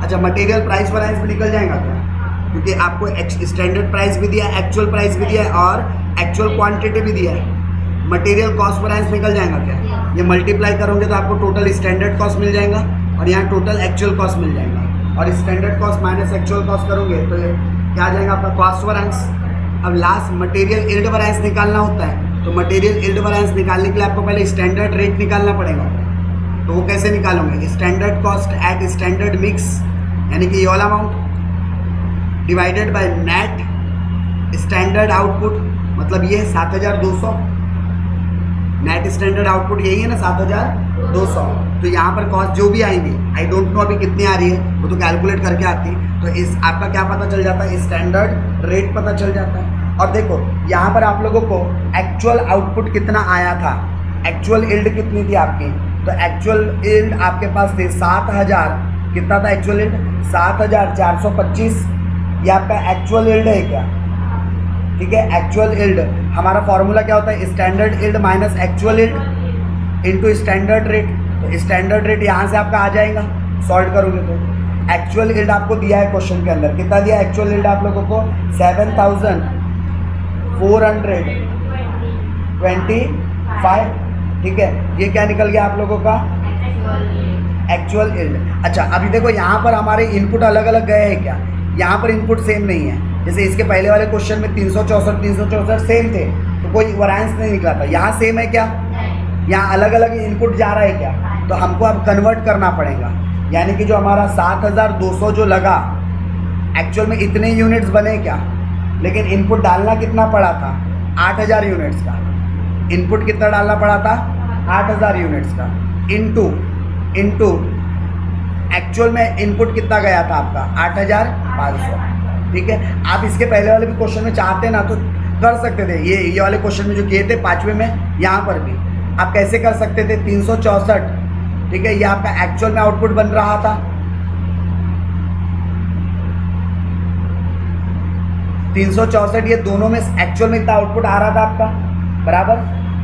[SPEAKER 1] अच्छा, मटेरियल प्राइस वैरिएंस भी निकल जाएगा क्या, क्योंकि आपको स्टैंडर्ड प्राइस भी दिया है, एक्चुअल प्राइस भी दिया है और एक्चुअल क्वांटिटी भी दिया है। मटेरियल कॉस्ट वैरिएंस निकल जाएगा क्या, ये मल्टीप्लाई करोगे तो आपको टोटल स्टैंडर्ड कॉस्ट मिल जाएगा और यहाँ टोटल एक्चुअल कॉस्ट मिल जाएगा, और standard cost minus actual cost करोगे तो ये क्या आ जाएगा आपका कॉस्ट वैरिएंस। अब लास्ट मटेरियल यील्ड वैरिएंस निकालना होता है, तो मटेरियल यील्ड वैरिएंस निकालने के लिए आपको पहले स्टैंडर्ड रेट निकालना पड़ेगा। तो वो कैसे निकालोगे, standard cost at standard mix, यानी कि ये वाला amount divided by net standard output, मतलब ये 7,200 नेट स्टैंडर्ड आउटपुट यही है ना 7,200। तो यहाँ पर कॉस्ट जो भी आएंगी, आई डोंट नो अभी कितनी आ रही है, वो तो कैलकुलेट करके आती है। तो इस आपका क्या पता चल जाता है, स्टैंडर्ड रेट पता चल जाता है। और देखो यहाँ पर आप लोगों को एक्चुअल आउटपुट कितना आया था, एक्चुअल यील्ड कितनी थी आपकी, तो एक्चुअल यील्ड आपके पास थी 7,000, कितना था एक्चुअल यील्ड 7,425, ये आपका एक्चुअल यील्ड है क्या, ठीक है। एक्चुअल यील्ड हमारा फॉर्मूला क्या होता है, standard yield minus actual yield into standard rate. तो स्टैंडर्ड रेट यहाँ से आपका आ जाएगा, सॉल्व करोगे तो एक्चुअल यील्ड आपको दिया है क्वेश्चन के अंदर, कितना दिया एक्चुअल यील्ड आप लोगों को 7,425, ठीक है। ये क्या निकल गया आप लोगों का एक्चुअल यील्ड। अच्छा, अभी देखो यहाँ पर हमारे इनपुट अलग अलग गए हैं क्या, यहाँ पर इनपुट सेम नहीं है। जैसे इसके पहले वाले क्वेश्चन में 364 सेम थे तो कोई वैरिएंस नहीं निकला था, यहाँ सेम है क्या, यहाँ अलग अलग इनपुट जा रहा है क्या, तो हमको अब कन्वर्ट करना पड़ेगा। यानी कि जो हमारा 7,200 जो लगा, एक्चुअल में इतने यूनिट्स बने क्या, लेकिन इनपुट डालना कितना पड़ा था 8,000 यूनिट्स का, इनपुट कितना डालना पड़ा था 8,000 यूनिट्स का, इनटू एक्चुअल में इनपुट कितना गया था आपका 8,500, ठीक है। आप इसके पहले वाले भी क्वेश्चन में चाहते ना तो कर सकते थे, ये वाले क्वेश्चन में जो किए थे 5वें में, यहाँ पर भी आप कैसे कर सकते थे 364, ठीक है। ये आपका एक्चुअल में आउटपुट बन रहा था 364, ये दोनों में एक्चुअल में इतना आउटपुट आ रहा था आपका बराबर।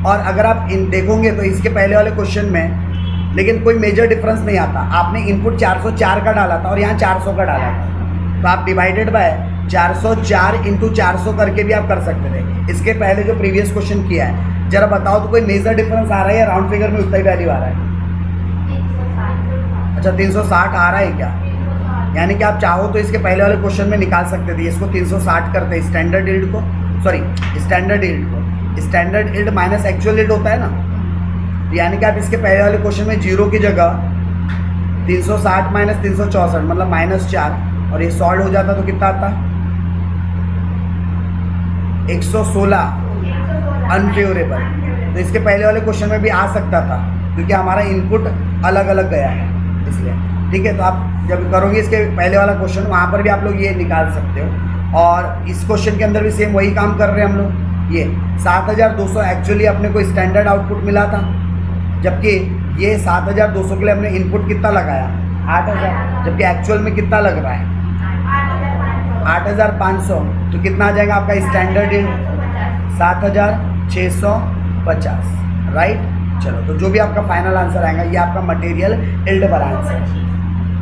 [SPEAKER 1] और अगर आप इन देखोगे तो इसके पहले वाले क्वेश्चन में लेकिन कोई मेजर डिफरेंस नहीं आता। आपने इनपुट 404 का डाला था और यहाँ 400 का डाला था, तो आप डिवाइडेड बाय 404 इंटू 400 करके भी आप कर सकते थे। इसके पहले जो प्रीवियस क्वेश्चन किया है, जरा बताओ तो कोई मेजर डिफरेंस आ रहा है या राउंड फिगर में उतना ही वैल्यू आ रहा है? अच्छा 360 आ रहा है क्या? यानी कि आप चाहो तो इसके पहले वाले क्वेश्चन में निकाल सकते थे। इसको 360 करते हैं स्टैंडर्ड यील्ड को, सॉरी स्टैंडर्ड यील्ड को, standard yield minus actual yield होता है ना, यानी कि आप इसके पहले वाले क्वेश्चन में 0 की जगह 360 माइनस 364 मतलब -4, और ये सॉल्व हो जाता तो कितना आता? 116 अनफेवरेबल। तो इसके पहले वाले क्वेश्चन में भी आ सकता था क्योंकि हमारा इनपुट अलग अलग गया है इसलिए। ठीक है, तो आप जब करोगे इसके पहले वाला क्वेश्चन, वहाँ पर भी आप लोग ये निकाल सकते हो। और इस क्वेश्चन के अंदर भी सेम वही काम कर रहे हैं हम लोग। ये 7200 एक्चुअली अपने को स्टैंडर्ड आउटपुट मिला था, जबकि ये 7200 के लिए हमने इनपुट कितना लगाया? 8000, जबकि एक्चुअल में कितना लग रहा है? 8500। तो कितना आ जाएगा आपका स्टैंडर्ड यील्ड? 7650, राइट। चलो, तो जो भी आपका फाइनल आंसर आएगा ये आपका मटेरियल यील्ड वैरिएंस है,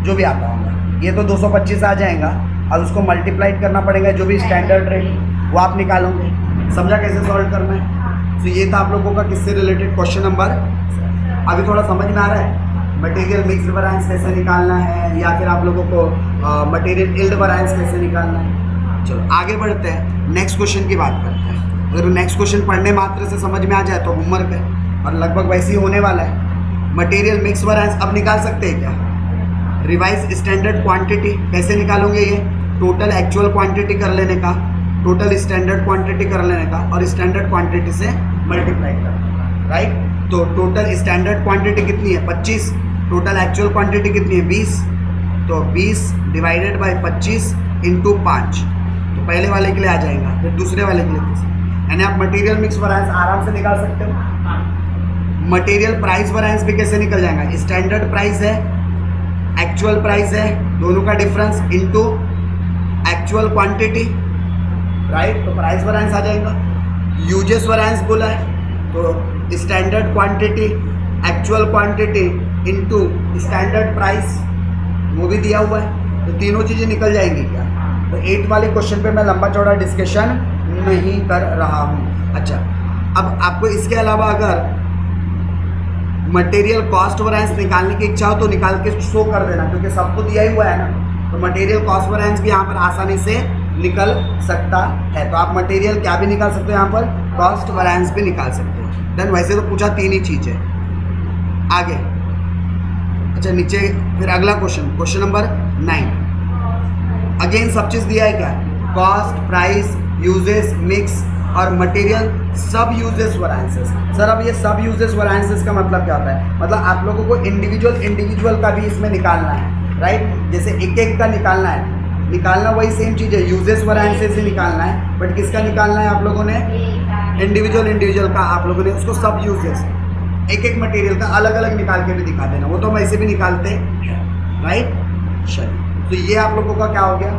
[SPEAKER 1] जो भी आता होगा। ये तो 225 आ जाएगा और उसको मल्टीप्लाइड करना पड़ेगा जो भी स्टैंडर्ड रेट वो आप निकालोगे। समझा कैसे सॉल्व करना है? तो ये था आप लोगों का किससे रिलेटेड क्वेश्चन नंबर। अभी थोड़ा समझ में आ रहा है मटेरियल मिक्स्ड वैरिएंस कैसे निकालना है, या फिर आप लोगों को मटेरियल यील्ड वैरिएंस कैसे निकालना है। चलो आगे बढ़ते हैं, नेक्स्ट क्वेश्चन की बात करते हैं। अगर नेक्स्ट क्वेश्चन पढ़ने मात्र से समझ में आ जाए तो होमवर्क है, और लगभग वैसे ही होने वाला है। मटेरियल मिक्स वैरिएंस अब निकाल सकते हैं क्या? रिवाइज स्टैंडर्ड क्वांटिटी कैसे निकालोगे? ये टोटल एक्चुअल क्वांटिटी कर लेने का, टोटल स्टैंडर्ड क्वांटिटी कर लेने का और स्टैंडर्ड क्वांटिटी से मल्टीप्लाई करने का, राइट। तो टोटल स्टैंडर्ड क्वांटिटी कितनी है? 25। टोटल एक्चुअल क्वांटिटी कितनी है? 20। तो 20 डिवाइडेड बाय 25 इंटू 5, तो पहले वाले के लिए आ जाएगा, फिर दूसरे वाले के लिए। यानी आप मटेरियल मिक्स वैरिएंस आराम से निकाल सकते हो। मटेरियल प्राइस वैरिएंस भी कैसे निकल जाएगा? स्टैंडर्ड प्राइस है, एक्चुअल प्राइस है, दोनों का difference into actual quantity, right. तो प्राइस वैरिएंस आ जाएगा। यूजेस वैरिएंस बोला है तो standard quantity, actual quantity into standard price, वो भी दिया हुआ है। तो तीनों चीज़ें निकल जाएंगी क्या? तो 8 वाले क्वेश्चन पे मैं लंबा चौड़ा डिस्कशन नहीं कर रहा हूँ। अच्छा, अब आपको इसके अलावा अगर मटेरियल कॉस्ट वैरिएंस निकालने की इच्छा हो तो निकाल के शो कर देना, क्योंकि सबको दिया ही हुआ है ना। तो मटेरियल कॉस्ट वैरिएंस भी यहाँ पर आसानी से निकल सकता है। तो आप मटेरियल क्या भी निकाल सकते हो, यहाँ पर कॉस्ट वैरिएंस भी निकाल सकते हो। देन वैसे तो पूछा 3 ही चीज़ है। आगे अच्छा नीचे फिर अगला क्वेश्चन, क्वेश्चन नंबर 9। अगेन सब चीज़ दिया है क्या? कॉस्ट, प्राइस, यूजेस, मिक्स और मटेरियल सब यूजेस वैरिएंसेस। सर अब ये सब यूजेस वैरिएंसेस का मतलब क्या होता है? मतलब आप लोगों को इंडिविजुअल का भी इसमें निकालना है, राइट। जैसे एक एक का निकालना है, निकालना वही सेम चीज़ है, यूजेस वैरिएंसेस ही निकालना है, बट किसका निकालना है आप लोगों ने? इंडिविजुअल का आप लोगों ने उसको सब यूजेस, एक एक मटेरियल का अलग अलग निकाल के भी दिखा देना, वो तो हम ऐसे भी निकालते हैं, राइट। चलिए, तो ये आप लोगों का क्या हो गया?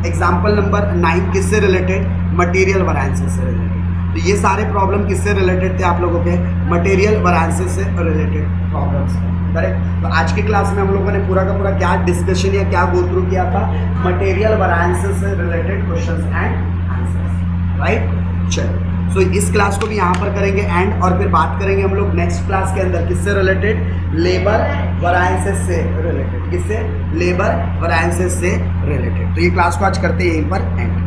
[SPEAKER 1] एग्जाम्पल नंबर 9 किससे रिलेटेड? मटेरियल वैरिएंसेस से रिलेटेड। तो ये सारे प्रॉब्लम किससे रिलेटेड थे आप लोगों के? मटेरियल वैरिएंसेस से रिलेटेड प्रॉब्लम्स, करेक्ट। तो आज की क्लास में हम लोगों ने पूरा का पूरा क्या डिस्कशन या क्या गो थ्रू किया था? मटेरियल वैरिएंसेस से related questions and answers, right. चलो, सो इस क्लास को भी यहाँ पर करेंगे एंड, और फिर बात करेंगे हम लोग नेक्स्ट क्लास के अंदर किससे रिलेटेड? लेबर वैरिएंसेस से रिलेटेड। किससे? लेबर वैरिएंसेस से रिलेटेड। तो ये क्लास को आज करते हैं यहीं पर एंड।